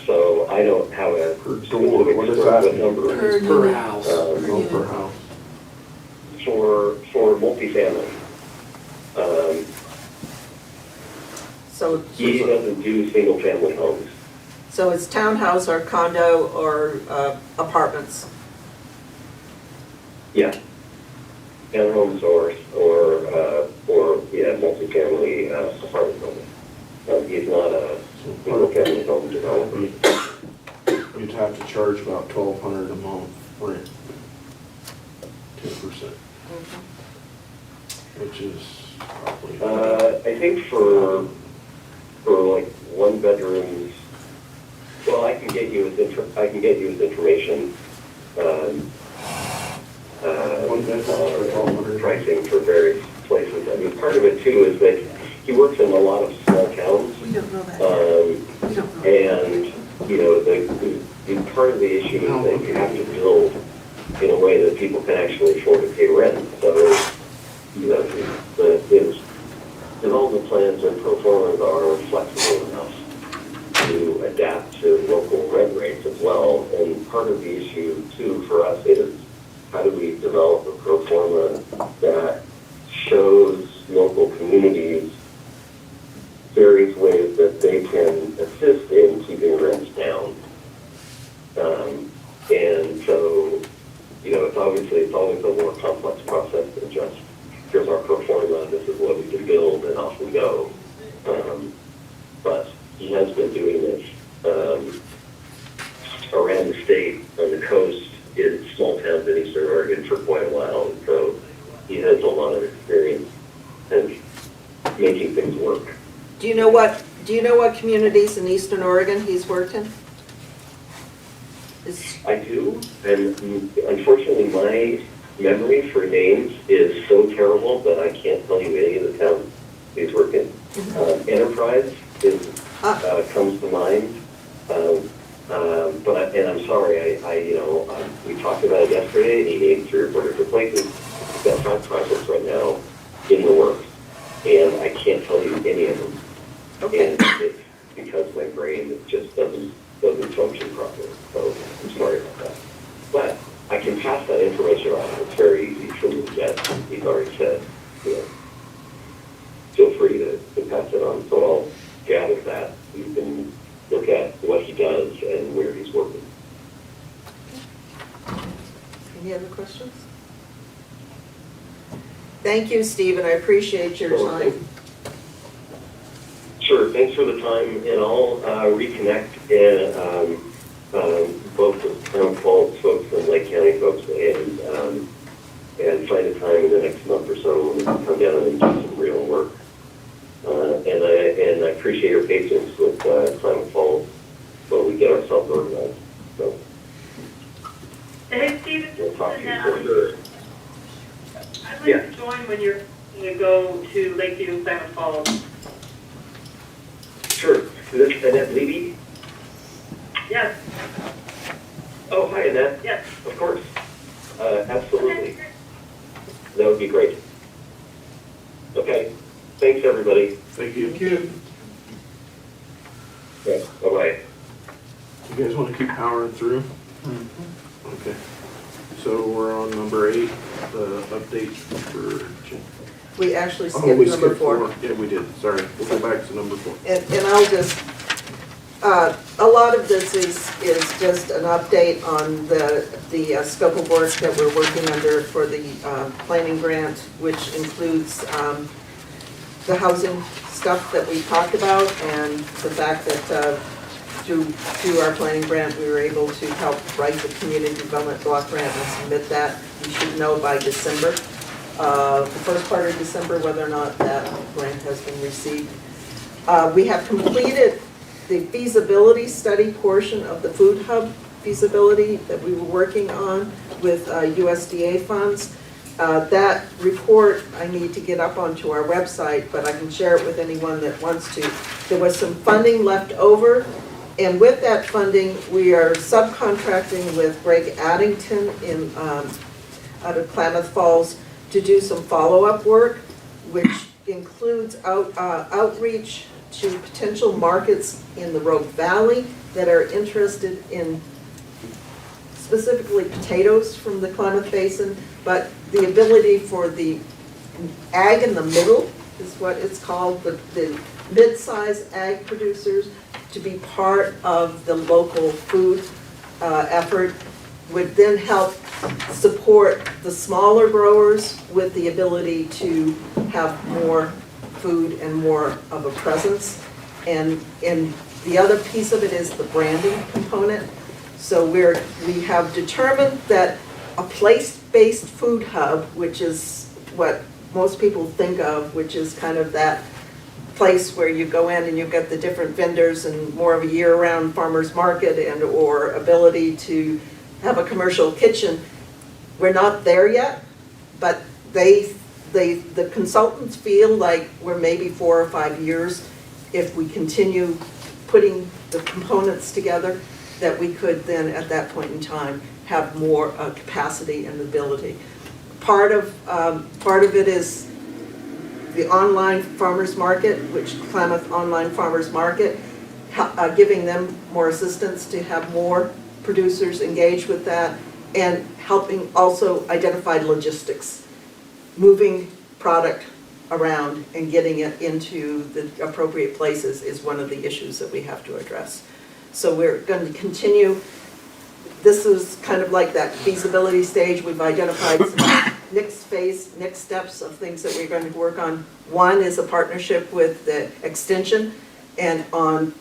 Speaker 9: So I don't have a
Speaker 3: Per door, what does that mean?
Speaker 9: number.
Speaker 10: Per
Speaker 4: house.
Speaker 3: Per house.
Speaker 9: For multifamily.
Speaker 5: So
Speaker 9: He doesn't do single family homes.
Speaker 5: So it's townhouse or condo or apartments?
Speaker 9: Yeah. Townhomes or multifamily apartment buildings. He's not a single family home developer.
Speaker 3: You'd have to charge about $1,200 a month rent. 10%. Which is probably.
Speaker 9: I think for like one bedrooms, well, I can get you his information.
Speaker 3: One bedroom,
Speaker 9: pricing for various places. I mean, part of it too is that he works in a lot of small towns.
Speaker 5: We don't know that. We don't know.
Speaker 9: And the part of the issue is that you have to build in a way that people can actually afford to pay rent. So, the development plans and pro formas are flexible enough to adapt to local rent rates as well. And part of the issue too for us is how do we develop a pro forma that shows local communities various ways that they can assist in keeping rents down. And so, it's always a more complex process than just, here's our pro forma, this is what we can build, and off we go. But he has been doing this around the state, on the coast, in small towns in Eastern Oregon for quite a while. And so he has a lot of experience in making things work.
Speaker 5: Do you know what communities in Eastern Oregon he's worked in?
Speaker 9: I do, and unfortunately my memory for names is so terrible that I can't tell you any of the towns he's worked in. Enterprise comes to mind, and I'm sorry, we talked about it yesterday, and he named 3 or 4 different places. He's got 5 projects right now in the works, and I can't tell you any of them.
Speaker 5: Okay.
Speaker 9: And it's because my brain just doesn't function free to pass it on. So I'll gather that. You can look at what he does and where he's working.
Speaker 5: Any other questions? Thank you, Stephen, I appreciate your time.
Speaker 9: Sure, thanks for the time, and I'll reconnect both with Clement Falls folks and Lake County folks and find a time in the next month or so when we can come down and do some real work. And I appreciate your patience with Clement Falls while we get ourselves organized. So,
Speaker 13: Hey, Stephen,
Speaker 9: we'll
Speaker 13: this
Speaker 9: talk
Speaker 13: is
Speaker 9: to you
Speaker 13: Natalie.
Speaker 9: soon.
Speaker 13: I'd like
Speaker 9: Yeah.
Speaker 13: to join when you go to Lakeview and Klamath Falls.
Speaker 9: Sure. Is this Annette Levy?
Speaker 13: Yes,
Speaker 9: Oh, hi, Annette.
Speaker 13: yes.
Speaker 9: Of course. Absolutely. That would be great. Okay. Thanks, everybody.
Speaker 3: Thank you.
Speaker 9: Yeah. Bye-bye.
Speaker 3: You guys want to keep powering through? Okay. So we're on number 8, the updates for.
Speaker 5: We actually
Speaker 3: Oh,
Speaker 5: skipped
Speaker 3: we
Speaker 5: number
Speaker 3: skipped
Speaker 5: 4.
Speaker 3: Yeah, we did. Sorry. We'll go back to number 4.
Speaker 5: And I'll just, a lot of this is just an update on the scope of work that we're working under for the planning grant, which includes the housing stuff that we talked about, and the fact that through our planning grant, we were able to help write the community development block grant and submit that. We should know by December, the first part of December, whether or not that grant has been received. We have completed the feasibility study portion of the food hub feasibility that we were working on with USDA funds. That report I need to get up onto our website, but I can share it with anyone that wants to. There was some funding left over, and with that funding, we are subcontracting with Greg Addington out of Klamath Falls to do some follow-up work, which includes outreach to potential markets in the Rogue Valley that are interested in specifically potatoes from the Klamath Basin, but the ability for the ag in the middle is what it's called, the mid-size ag producers to be part of the local food effort would then help support the smaller growers with the ability to have more food and more of a presence. And the other piece of it is the branding component. So we have determined that a place-based food hub, which is what most people think of, which is kind of that place where you go in and you've got the different vendors and more of a year-round farmer's market and or ability to have a commercial kitchen. We're not there yet, but the consultants feel like we're maybe 4 or 5 years if we continue putting the components together, that we could then at that point in time have more capacity and ability. Part of it is the online farmers market, which Klamath Online Farmers Market, giving them more assistance to have more producers engage with that, and helping also identify logistics, moving product around and getting it into the appropriate places is one of the issues that we have to address. So we're going to continue. This is kind of like that feasibility stage. We've identified some next steps of things that we're going to work on. One is a partnership with the extension and on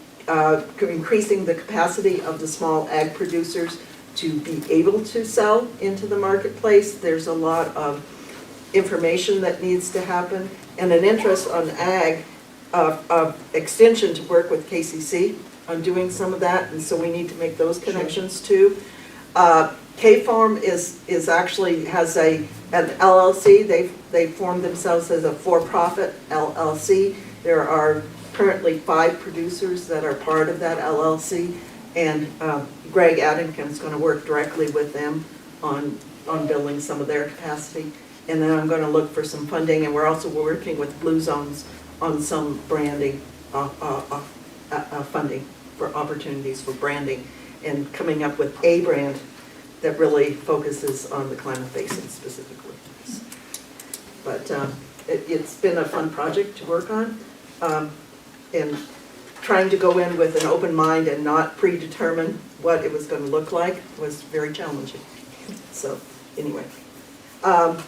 Speaker 5: increasing the capacity of the small ag producers to be able to sell into the marketplace. There's a lot of information that needs to happen, and an interest on ag of extension to work with KCC on doing some of that, and so we need to make those connections too. K-Farm is actually has an LLC. They've formed themselves as a for-profit LLC. There are currently 5 producers that are part of that LLC, and Greg Addington is going to work directly with them on building some of their capacity. And then I'm going to look for some funding, and we're also working with Blue Zones on some branding funding for opportunities for branding and coming up with a brand that really focuses on the Klamath Basin specifically. But it's been a fun project to work on. And trying to go in with an open mind and not predetermine what it was gonna look like was very challenging. So, anyway. The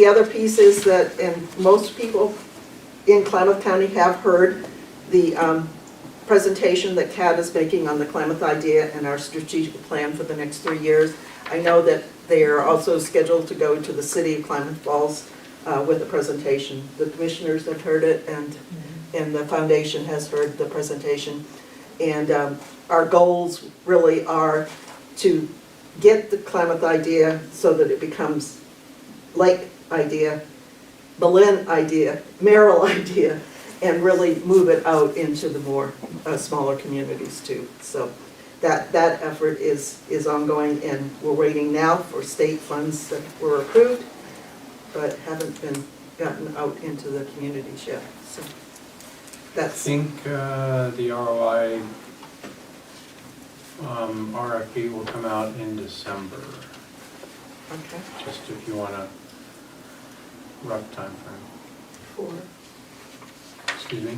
Speaker 5: other piece is that, and most people in Klamath County have heard the presentation that CAD is making on the Klamath idea and our strategic plan for the next 3 years. I know that they are also scheduled to go to the city of Klamath Falls with a presentation. The commissioners have heard it, and the foundation has heard the presentation. And our goals really are to get the Klamath idea so that it becomes Lake idea, Belen idea, Merrill idea, and really move it out into the more smaller communities too. So that effort is ongoing, and we're waiting now for state funds that were approved, but haven't been gotten out into the communities yet. So
Speaker 6: I
Speaker 5: that's.
Speaker 6: think the ROI RFP will come out in December,
Speaker 5: Okay.
Speaker 6: just if you want a rough time frame. Excuse me?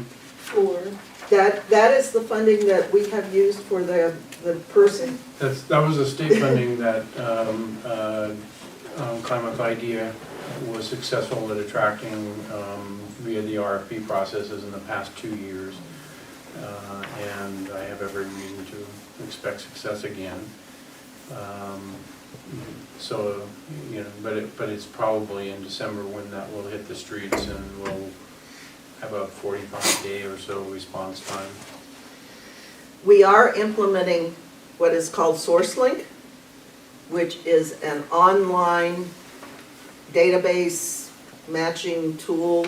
Speaker 5: That is the funding that we have used for the person.
Speaker 6: That was a state funding that Klamath Idea was successful at attracting via the RFP processes in the past 2 years. And I have every reason to expect success again. So, you know, but it's probably in December when that will hit the streets, and we'll have a 45-day or so response time.
Speaker 5: We are implementing what is called SourceLink, which is an online database matching tool,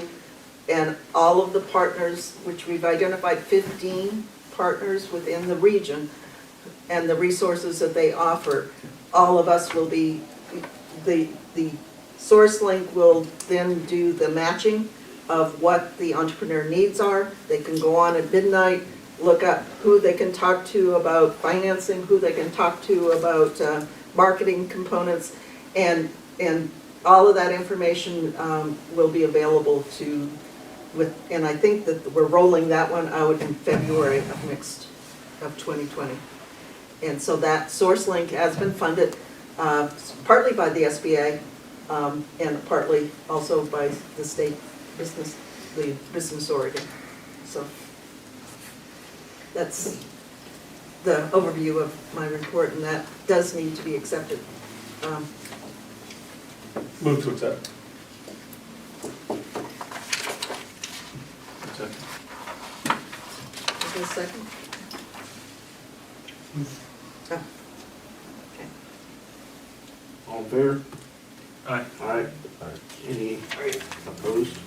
Speaker 5: and all of the partners, which we've identified 15 partners within the region, and the resources that they offer, all of us will be, the SourceLink will then do the matching of what the entrepreneur needs are. They can go on at midnight, look up who they can talk to about financing, who they can talk to about marketing components, and all of that information will be available to, and I think that we're rolling that one out in February of 2020. And so that SourceLink has been funded partly by the SBA and partly also by the state Business Oregon. So that's the overview of my report, and that does need to be accepted.
Speaker 2: Move to accept.
Speaker 5: Is there a second? Oh. Okay.
Speaker 3: All in favor?
Speaker 2: Aye.
Speaker 3: Aye. Any opposed?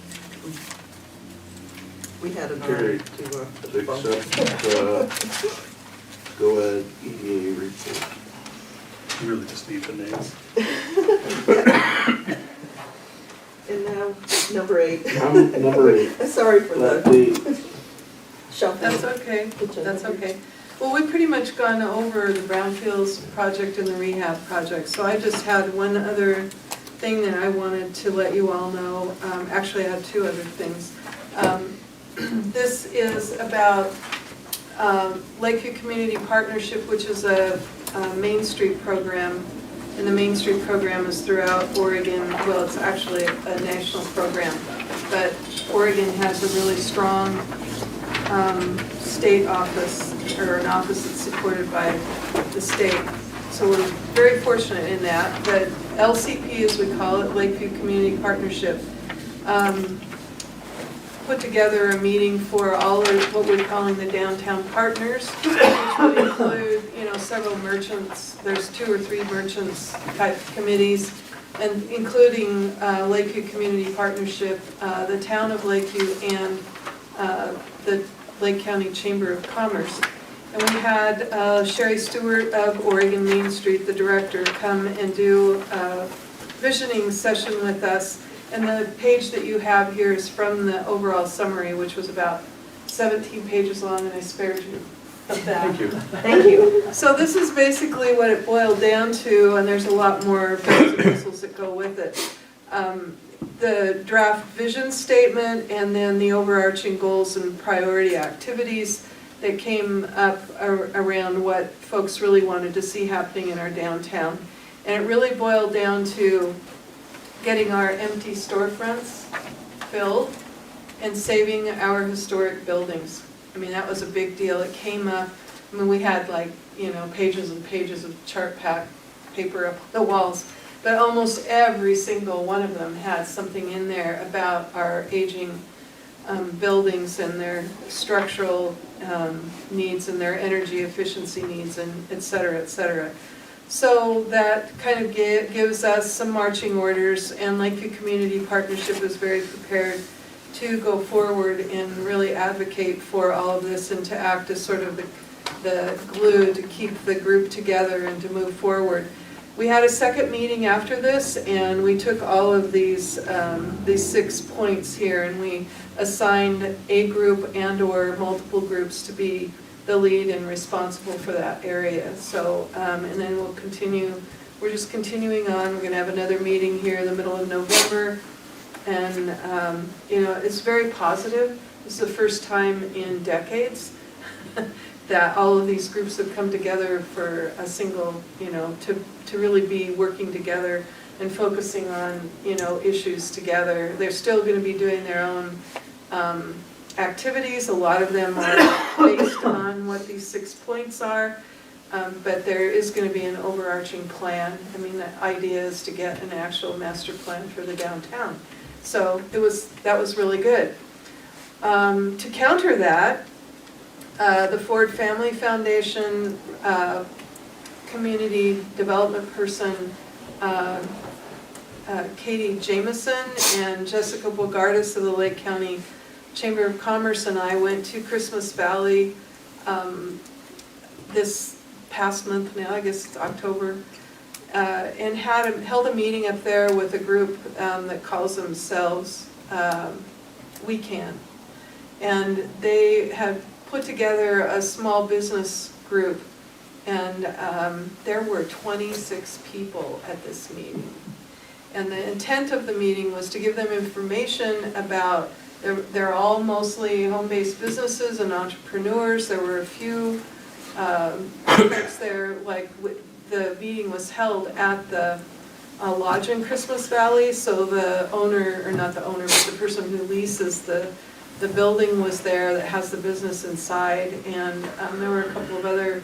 Speaker 5: We had an
Speaker 3: Carried.
Speaker 5: order
Speaker 3: To accept SCOEDD EDA report.
Speaker 2: You really just need the names.
Speaker 5: And now, number 8.
Speaker 3: Number 8.
Speaker 5: Sorry for
Speaker 3: Let
Speaker 5: the shuffle.
Speaker 10: That's okay, that's okay. Well, we've pretty much gone over the brownfields project and the rehab project, so I just had one other thing that I wanted to let you all know. Actually, I had 2 other things. This is about Lakeview Community Partnership, which is a Main Street program. And the Main Street program is throughout Oregon. Well, it's actually a national program, but Oregon has a really strong state office, or an office that's supported by the state. So we're very fortunate in that. But LCP, as we call it, Lakeview Community Partnership, put together a meeting for all of what we're calling the downtown partners, which would include, several merchants. There's 2 or 3 merchants type committees, and including Lakeview Community Partnership, the town of Lakeview, and the Lake County Chamber of Commerce. And we had Sherry Stewart of Oregon Main Street, the director, come and do a visioning session with us. And the page that you have here is from the overall summary, which was about 17 pages long, and I spared you of that.
Speaker 6: Thank you.
Speaker 5: Thank you.
Speaker 10: So this is basically what it boiled down to, and there's a lot more bells and whistles that go with it. the draft vision statement and then the overarching goals and priority activities that came up around what folks really wanted to see happening in our downtown. And it really boiled down to getting our empty storefronts filled and saving our historic buildings. I mean, that was a big deal. It came up, I mean, we had like, you know, pages and pages of chart paper up the walls, but almost every single one of them had something in there about our aging buildings and their structural needs and their energy efficiency needs and et cetera, et cetera. So that kind of gives us some marching orders, and Lakeview Community Partnership is very prepared to go forward and really advocate for all of this and to act as sort of the glue to keep the group together and to move forward. We had a second meeting after this, and we took all of these 6 points here, and we assigned a group and or multiple groups to be the lead and responsible for that area. So, and then we'll continue, we're just continuing on. We're gonna have another meeting here in the middle of November. And, you know, it's very positive. It's the first time in decades that all of these groups have come together for a single, you know, to really be working together and focusing on, you know, issues together. They're still gonna be doing their own activities. A lot of them are based on what these 6 points are, but there is going to be an overarching plan. I mean, the idea is to get an actual master plan for the downtown. So that was really good. To counter that, the Ford Family Foundation community development person, Katie Jameson and Jessica Bogardus of the Lake County Chamber of Commerce and I went to Christmas Valley this past month now, I guess it's October, and held a meeting up there with a group that calls themselves We Can. And they have put together a small business group, and there were 26 people at this meeting. And the intent of the meeting was to give them information about they're all mostly home-based businesses and entrepreneurs. There were a few folks there, like the meeting was held at the lodge in Christmas Valley, so the owner, or not the owner, but the person who leases the building was there that has the business inside, and there were a couple of other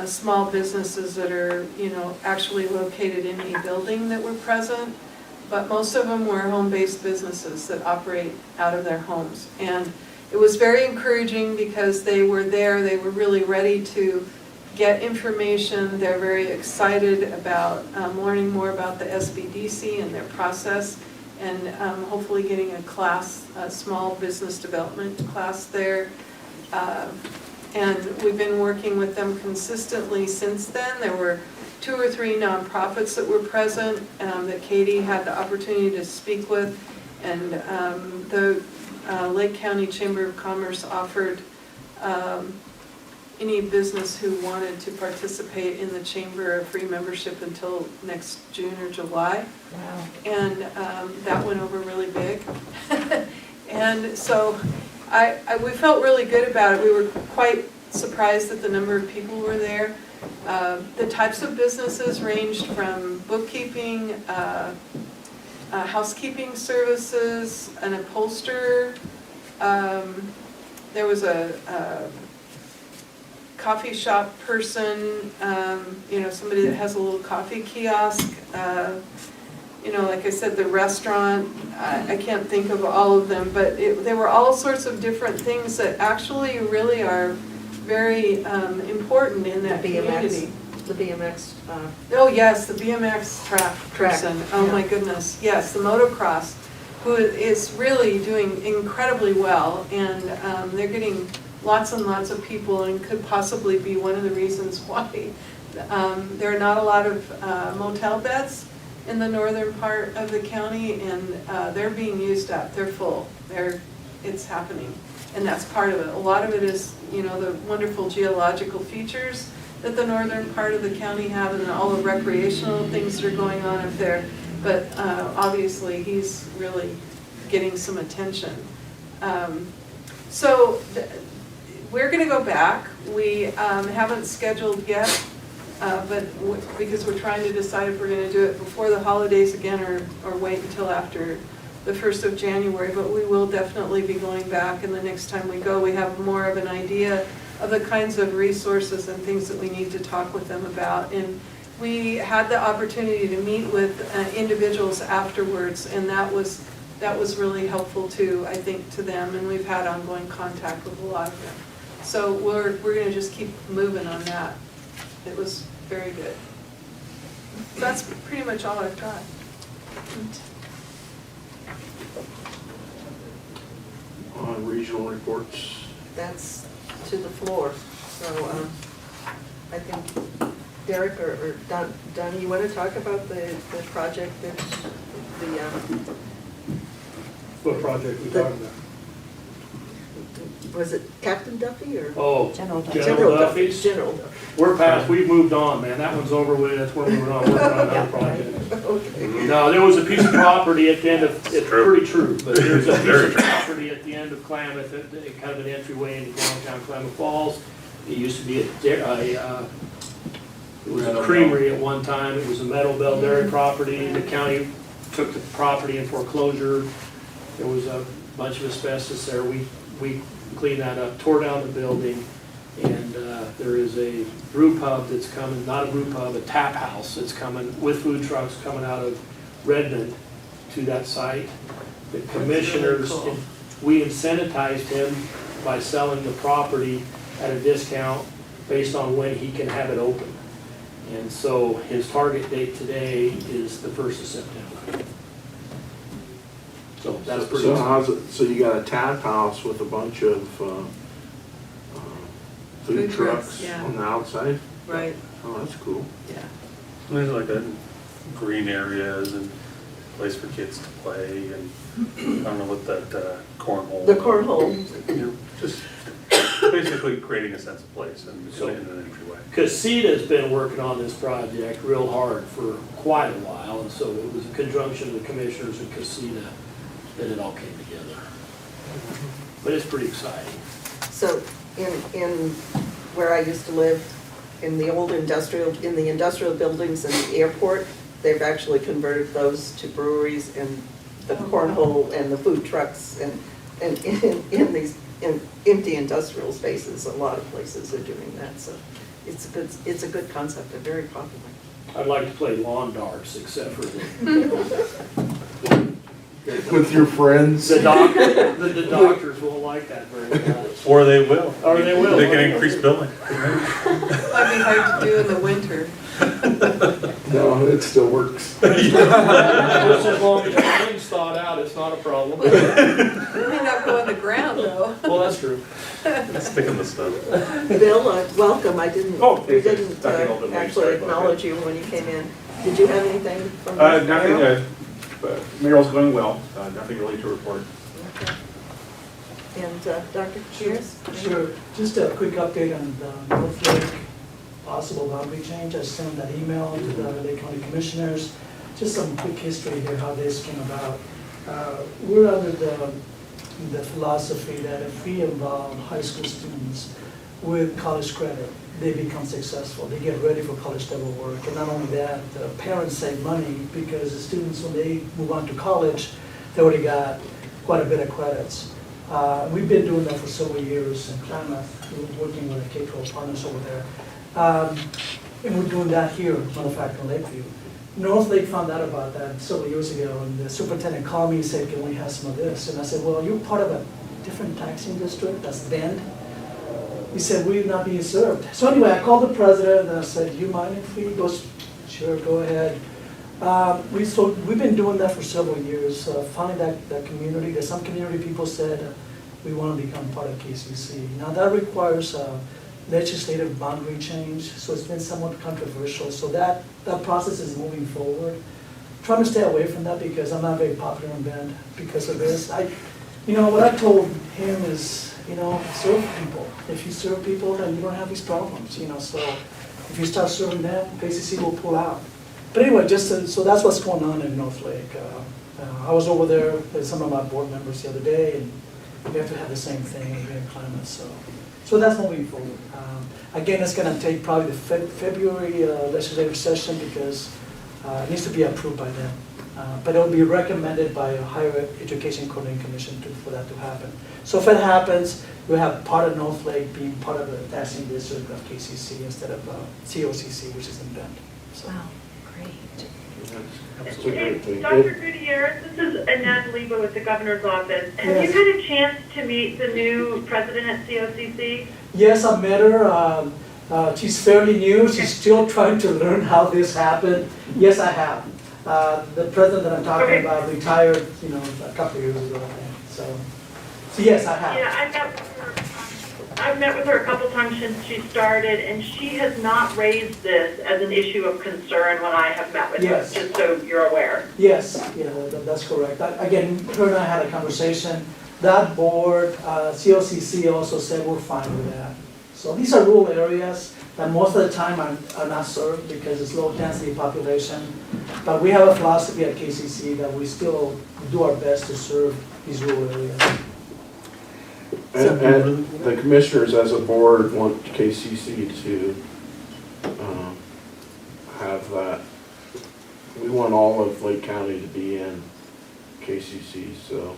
Speaker 10: small businesses that are, you know, actually located in a building that were present. But most of them were home-based businesses that operate out of their homes. And it was very encouraging because they were there, they were really ready to get information. They're very excited about learning more about the SBDC and their process, and hopefully getting a class, a small business development class there. And we've been working with them consistently since then. There were 2 or 3 nonprofits that were present that Katie had the opportunity to speak with, and the Lake County Chamber of Commerce offered any business who wanted to participate in the chamber a free membership until next June or July.
Speaker 1: Wow.
Speaker 10: And that went over really big. And so we felt really good about it. We were quite surprised at the number of people who were there. The types of businesses ranged from bookkeeping, housekeeping services, an upholsterer. There was a coffee shop person, you know, somebody that has a little coffee kiosk. You know, like I said, the restaurant, I can't think of all of them, but there were all sorts of different things that actually really are very important in that community.
Speaker 5: The BMX.
Speaker 10: Oh yes, the BMX track person. Oh
Speaker 5: yeah.
Speaker 10: My goodness, yes, the motocross, who is really doing incredibly well, and they're getting lots and lots of people, and could possibly be one of the reasons why there are not a lot of motel beds in the northern part of the county, and they're being used up. They're full. It's happening, and that's part of it. A lot of it is, you know, the wonderful geological features that the northern part of the county have, and all the recreational things that are going on up there. but obviously he's really getting some attention. So we're gonna go back. We haven't scheduled yet, but because we're trying to decide if we're gonna do it before the holidays again or wait until after the 1st of January, but we will definitely be going back, and the next time we go, we have more of an idea of the kinds of resources and things that we need to talk with them about. And we had the opportunity to meet with individuals afterwards, and that was really helpful too, I think, to them, and we've had ongoing contact with a lot of them. So we're gonna just keep moving on that. It was very good. So that's pretty much all I've got.
Speaker 3: Regional reports.
Speaker 5: That's to the floor. So I think Derek or Don, you want to talk about the project that
Speaker 2: What project we talking about?
Speaker 5: was it Captain Duffy or?
Speaker 4: Oh,
Speaker 8: General
Speaker 4: General Duffy's?
Speaker 5: General Duffy.
Speaker 4: We're past, we've moved on, man, that one's over with, we're moving on, working on another project.
Speaker 5: Okay.
Speaker 4: No, there was a piece of property at the end of, it's
Speaker 2: True.
Speaker 4: pretty true, but there's a
Speaker 2: Very
Speaker 4: piece of
Speaker 2: true.
Speaker 4: property at the end of Klamath, kind of an entryway into downtown Klamath Falls. It used to be it was a creamery at one time, it was a Meadow Bell dairy property, the county took the property in foreclosure. There was a bunch of asbestos there, we cleaned that up, tore down the building, and there is a brew pub that's coming, not a brew pub, a tap house that's coming with food trucks coming out of Redmond to that site. The commissioners,
Speaker 5: cool.
Speaker 4: we incentivized him by selling the property at a discount based on when he can have it open. And so his target date today is the 1st of September. So that's pretty
Speaker 3: So
Speaker 4: exciting.
Speaker 3: how's it, so you got a tap house with a bunch of food
Speaker 5: Food trucks,
Speaker 3: trucks
Speaker 5: yeah.
Speaker 3: on the outside?
Speaker 5: Right,
Speaker 3: Oh, that's cool.
Speaker 5: yeah.
Speaker 2: There's like a green areas and place for kids to play and I don't know what that cornhole.
Speaker 5: The cornhole.
Speaker 2: You know, just basically creating a sense of place and in an entryway.
Speaker 4: COEDD's been working on this project real hard for quite a while, and so it was a conjunction of the commissioners and COEDD that it all came together. But it's pretty exciting.
Speaker 5: So in where I used to live, in the old industrial buildings in the airport, they've actually converted those to breweries, and the cornhole and the food trucks and in these empty industrial spaces, a lot of places are doing that. So it's a good concept, and very popular.
Speaker 4: I'd like to play lawn darts, except for the
Speaker 3: With your friends?
Speaker 4: the doctors won't like that very much.
Speaker 2: Or they will.
Speaker 4: Or they will.
Speaker 2: They can increase billing.
Speaker 10: Might be hard to do in the winter.
Speaker 3: No, it still works.
Speaker 4: Just as long as the thing's thawed out, it's not a problem.
Speaker 10: It may not go on the ground though.
Speaker 4: Well, that's true.
Speaker 2: Stick in the stuff.
Speaker 5: Bill, welcome. I didn't,
Speaker 14: Oh,
Speaker 5: we
Speaker 14: okay.
Speaker 5: didn't
Speaker 14: Talking a little bit late,
Speaker 5: actually
Speaker 14: sorry about that.
Speaker 5: acknowledge you when you came in. Did you have anything from
Speaker 14: Nothing,
Speaker 5: Merrill?
Speaker 14: Merrill's going well, nothing really to report.
Speaker 5: Okay. And Dr. Shears?
Speaker 15: Sure, just a quick update on the North Lake possible boundary change. I sent that email to the Lake County Commissioners. Just some quick history here, how this came about. We're under the philosophy that if we involve high school students with college credit, they become successful. They get ready for college level work. And not only that, the parents save money because the students, when they move on to college, they already got quite a bit of credits. We've been doing that for several years in Klamath, we're working with the K-12 partners over there. And we're doing that here, matter of fact, in Lakeview. North Lake found out about that several years ago, and the superintendent called me and said, can we have some of this? And I said, well, you're part of a different taxing district, that's Bend. He said, we're not being served. So anyway, I called the president and I said, do you mind if we go? Sure, go ahead. We've been doing that for several years, finding that community. There's some community people said, we want to become part of KCC. Now that requires a legislative boundary change, so it's been somewhat controversial. So that process is moving forward. Trying to stay away from that because I'm not very popular in Bend because of this. What I told him is, serve people. If you serve people, then you don't have these problems, so if you start serving them, KCC will pull out. But anyway, so that's what's going on in North Lake. I was over there with some of my board members the other day, and we have to have the same thing here in Climate, so that's moving forward. Again, it's gonna take probably the February legislative session because it needs to be approved by them. But it'll be recommended by a Higher Education Coordinating Commission for that to happen. So if it happens, we'll have part of North Lake being part of the taxing district of KCC instead of COCC, which is in Bend. So.
Speaker 8: Wow, great.
Speaker 3: That's a great thing.
Speaker 13: Dr. Gutierrez, this is Annette Leba with the governor's office. Have
Speaker 15: Yes.
Speaker 13: you had a chance to meet the new president at COCC?
Speaker 15: Yes, I met her. She's fairly new. She's still trying to learn how this happened. Yes, I have. The president that I'm talking
Speaker 13: Okay.
Speaker 15: about retired, a couple of years ago, I think. So yes, I have.
Speaker 13: Yeah, I've met with her a couple times since she started, and she has not raised this as an issue of concern when I have met with
Speaker 15: Yes.
Speaker 13: her, just so you're aware.
Speaker 15: Yes, that's correct. Again, her and I had a conversation. That board, COCC also said we're fine with that. So these are rural areas that most of the time are not served because it's low density population. But we have a philosophy at KCC that we still do our best to serve these rural areas.
Speaker 3: And the commissioners as a board want KCC to have that. We want all of Lake County to be in KCC, so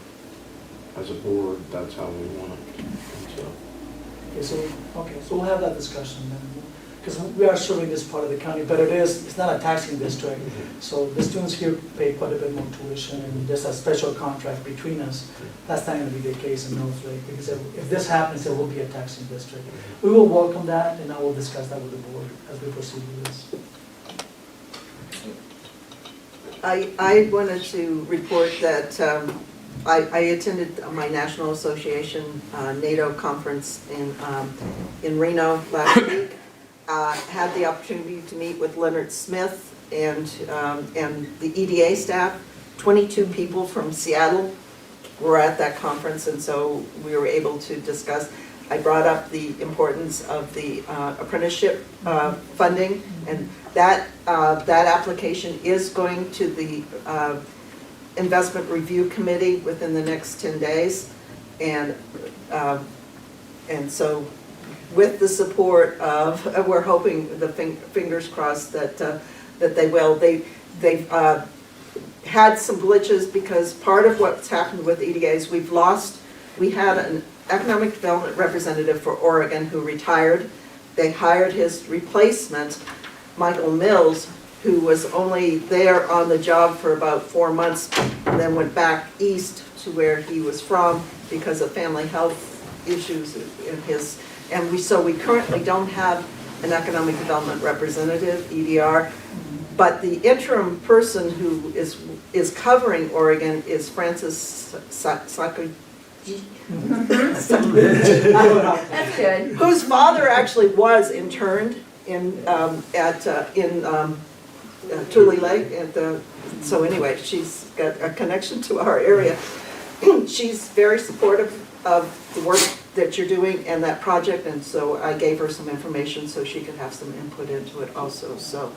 Speaker 3: as a board, that's how we want it. And so,
Speaker 15: So we'll have that discussion then. Because we are serving this part of the county, but it's not a taxing district. So the students here pay quite a bit more tuition and there's a special contract between us. That's not going to be the case in North Lake because if this happens, it will be a taxing district. We will welcome that and I will discuss that with the board as we proceed with this.
Speaker 5: I wanted to report that I attended my National Association NATO conference in Reno last week. Had the opportunity to meet with Leonard Smith and the EDA staff. 22 people from Seattle were at that conference, and so we were able to discuss. I brought up the importance of the apprenticeship funding, and that application is going to the Investment Review Committee within the next 10 days, and so with the support of, we're hoping, the fingers crossed that they will. They've had some glitches because part of what's happened with EDA is we had an economic development representative for Oregon who retired. They hired his replacement, Michael Mills, who was only there on the job for about 4 months and then went back east to where he was from because of family health issues in his. So we currently don't have an economic development representative, EDR, but the interim person who is covering Oregon is Francis Sakaji.
Speaker 1: That's good.
Speaker 5: Whose father actually was interned in Tule Lake. So anyway, she's got a connection to our area. She's very supportive of the work that you're doing and that project, and so I gave her some information so she could have some input into it also. So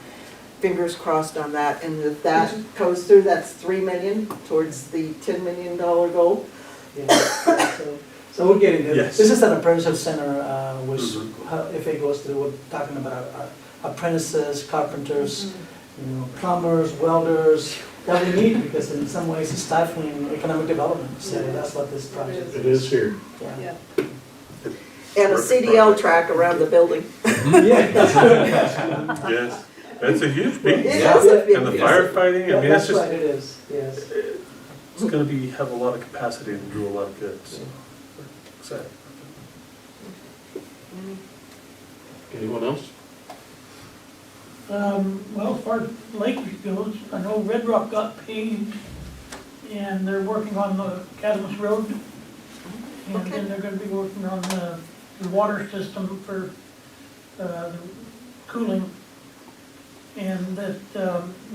Speaker 5: fingers crossed on that, and if that goes through, that's $3 million towards the $10 million goal.
Speaker 15: Yeah, so we're getting there.
Speaker 2: Yes.
Speaker 15: This is an apprenticeship center, which if it goes through, we're talking about apprentices, carpenters, plumbers, welders, that we need because in some ways it's stifling economic development. So that's what this project is.
Speaker 3: it is here.
Speaker 15: Yeah.
Speaker 5: And a CDL track around the building.
Speaker 15: Yeah, that's good.
Speaker 2: Yes, that's a huge piece.
Speaker 5: It is a big
Speaker 2: And the
Speaker 5: piece.
Speaker 2: firefighting, I mean,
Speaker 15: That's
Speaker 2: it's
Speaker 15: right,
Speaker 2: just,
Speaker 15: it is, yes.
Speaker 2: it's gonna have a lot of capacity and do a lot of good, so. Excited.
Speaker 3: Anyone else?
Speaker 4: Well, as far as Lake goes, I know Red Rock got paved, and they're working on the Catamus Road. And then they're gonna be working on the water system for, the cooling. And that,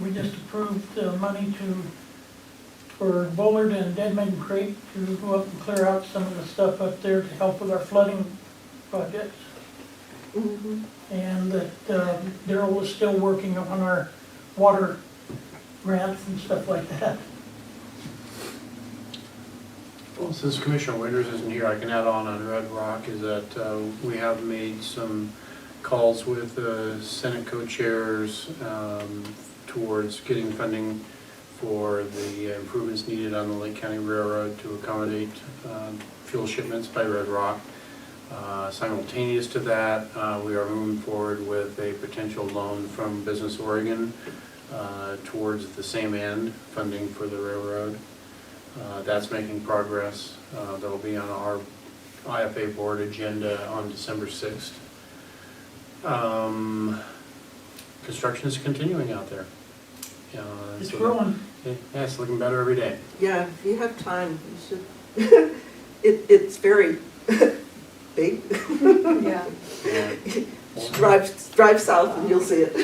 Speaker 4: we just approved money for Bullard and Dead Man Creek to go up and clear out some of the stuff up there to help with our flooding projects. And that Daryl was still working on our
Speaker 15: water grants and stuff like that.
Speaker 6: Well, since Commissioner Winters isn't here, I can add on Red Rock, is that we have made some calls with Senate co-chairs towards getting funding for the improvements needed on the Lake County Railroad to accommodate fuel shipments by Red Rock. Simultaneous to that, we are moving forward with a potential loan from Business Oregon towards the same end, funding for the railroad. That's making progress. That'll be on our IFA board agenda on December 6th. Construction is continuing out there.
Speaker 15: It's
Speaker 6: So
Speaker 15: growing.
Speaker 6: yeah, it's looking better every day.
Speaker 5: Yeah, if you have time, you should. It's very big.
Speaker 10: Yeah.
Speaker 5: Drive south and you'll see it.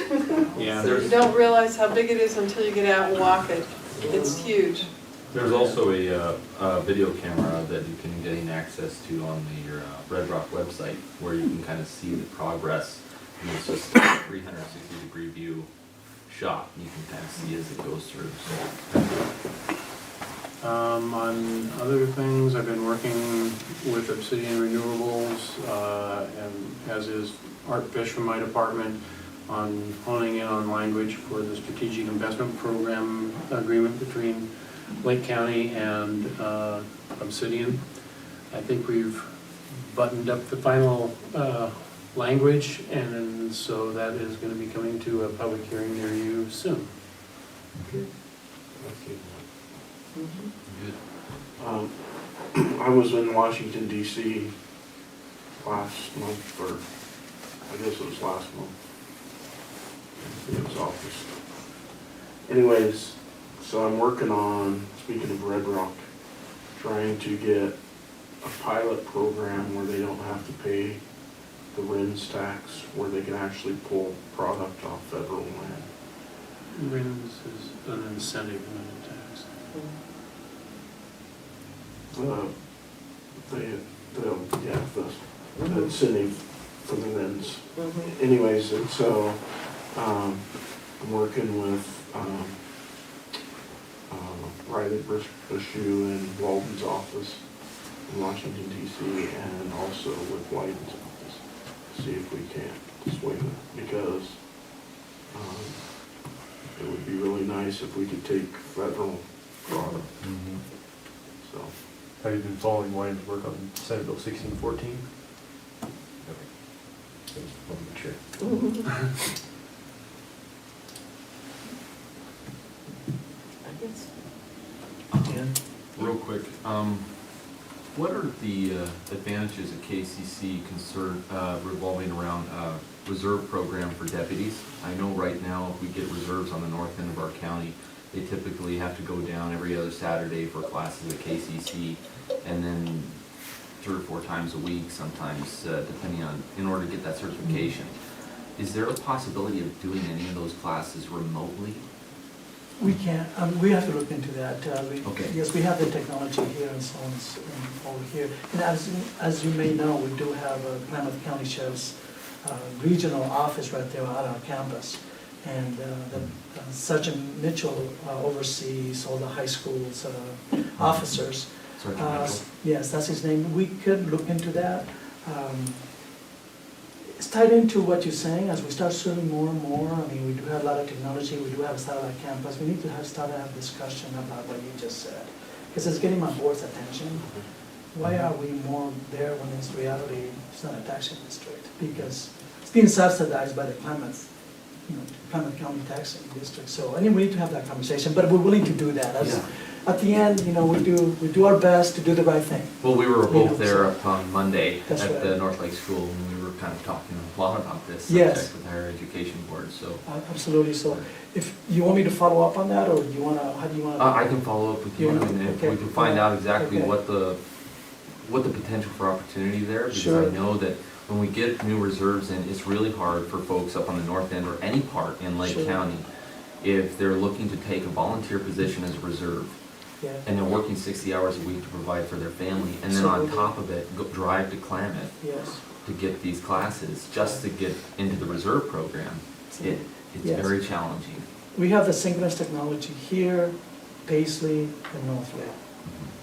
Speaker 6: Yeah,
Speaker 10: You don't realize how big it is until you get out and walk it. It's huge.
Speaker 11: There's also a video camera that you can gain access to on your Red Rock website, where you can kind of see the progress. And it's just a 360-degree view shot. You can kind of see as it goes through. So.
Speaker 6: On other things, I've been working with Obsidian Renewables, and as is Art Fish from my department, on honing in on language for the strategic investment program agreement between Lake County and Obsidian. I think we've buttoned up the final language, and so that is going to be coming to a public hearing near you soon.
Speaker 3: I was in Washington DC last month, or I guess it was last month. It was August. Anyways, so I'm working on, speaking of Red Rock, trying to get a pilot program where they don't have to pay the RINs tax, where they can actually pull product off federal land.
Speaker 6: RINs is an incentive, not a tax.
Speaker 3: The incentive for the RINs. Anyways, and so I'm working with Riley Bushu and Walden's office in Washington DC, and also with Wyden's office, to see if we can swing it, because it would be really nice if we could take federal product. So.
Speaker 14: Have you been following Wyden's work on Senate Bill 1614? Sure.
Speaker 11: Real quick, what are the advantages of KCC revolving around reserve program for deputies? I know right now if we get reserves on the north end of our county, they typically have to go down every other Saturday for classes at KCC, and then 3 or 4 times a week sometimes, depending on, in order to get that certification. Is there a possibility of doing any of those classes remotely?
Speaker 15: We can't, we have to look into that.
Speaker 11: Okay.
Speaker 15: Yes, we have the technology here and so on, over here. And as you may know, we do have a Klamath County Sheriff's regional office right there out on our campus. And Sergeant Mitchell oversees all the high schools officers.
Speaker 11: Sergeant Mitchell?
Speaker 15: Yes, that's his name. We could look into that. It's tied into what you're saying. As we start serving more and more, I mean, we do have a lot of technology, we do have a satellite campus. We need to start to have discussion about what you just said, because it's getting my board's attention. Why are we more there when in reality it's not a taxing district? Because it's being subsidized by the Klamath County taxing district. So anyway, we need to have that conversation, but we're willing to do that. At the end, we do our best to do the right thing.
Speaker 11: Well, we were both there up on Monday
Speaker 15: That's
Speaker 11: at
Speaker 15: right.
Speaker 11: the North Lake School, and we were kind of talking a lot about this
Speaker 15: Yes.
Speaker 11: subject with the Higher Education Board, so.
Speaker 15: Absolutely. So if you want me to follow up on that, or you want to, how do you want to?
Speaker 11: I can follow up with you, and if
Speaker 15: Okay.
Speaker 11: we can find out exactly
Speaker 15: Okay.
Speaker 11: what the potential for opportunity there, because
Speaker 15: Sure.
Speaker 11: I know that when we get new reserves in, it's really hard for folks up on the north end or any part in Lake
Speaker 15: Sure.
Speaker 11: County, if they're looking to take a volunteer position as a reserve,
Speaker 15: Yeah.
Speaker 11: and they're working 60 hours a week to provide for their family, and then on
Speaker 15: Absolutely.
Speaker 11: top of it, drive to Klamath
Speaker 15: Yes.
Speaker 11: to get these classes, just to get into the reserve program, it's
Speaker 15: Yes.
Speaker 11: very challenging.
Speaker 15: we have the synchronous technology here, Paisley, and North Lake.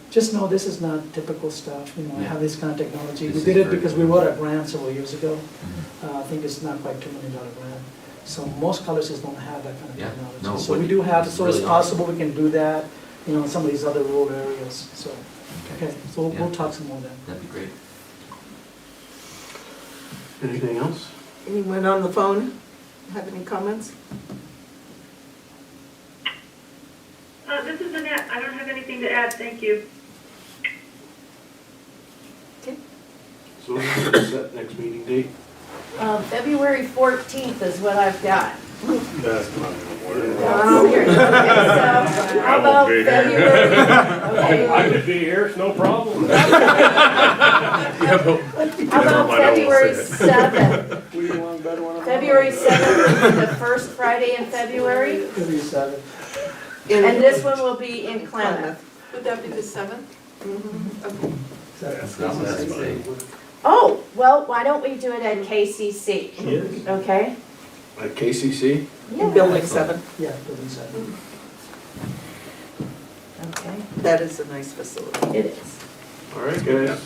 Speaker 15: Just know this is not typical stuff, I have this kind of technology. We
Speaker 11: This
Speaker 15: did
Speaker 11: is
Speaker 15: it
Speaker 11: very
Speaker 15: because we
Speaker 11: cool.
Speaker 15: wrote a grant several years ago. I think it's not quite $2 million grant. So most colleges don't have that kind of
Speaker 11: Yeah,
Speaker 15: technology.
Speaker 11: no,
Speaker 15: So we
Speaker 11: what-
Speaker 15: do have,
Speaker 11: it's
Speaker 15: so it's
Speaker 11: really
Speaker 15: possible we can do that, in some of these other rural areas, so. Okay, so we'll
Speaker 11: Yeah.
Speaker 15: talk some more then.
Speaker 11: That'd be great.
Speaker 3: Anything else?
Speaker 5: Anyone on the phone have any comments?
Speaker 13: This is Annette. I don't have anything to add. Thank you.
Speaker 3: So what's that next meeting date?
Speaker 1: February 14th is what I've got.
Speaker 2: That's not gonna work.
Speaker 1: Okay, so how about
Speaker 2: be here.
Speaker 1: February? Okay.
Speaker 14: I could be here, it's no problem.
Speaker 1: How about February 7th? February 7th is the first Friday in February,
Speaker 15: February 7th.
Speaker 1: and this one will be in Klamath.
Speaker 10: Would that be the 7th? Okay.
Speaker 11: That's not bad, say.
Speaker 1: Oh, well, why don't we do it at KCC?
Speaker 15: Yes.
Speaker 1: Okay?
Speaker 3: At KCC?
Speaker 5: In Building 7.
Speaker 15: Yeah, Building 7.
Speaker 1: Okay,
Speaker 5: That is a nice facility.
Speaker 1: it is.
Speaker 3: All right, guys.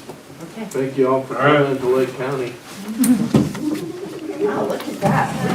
Speaker 1: Okay.
Speaker 3: Thank you all for
Speaker 2: All right.
Speaker 3: coming to Lake County.
Speaker 1: Wow, look at that.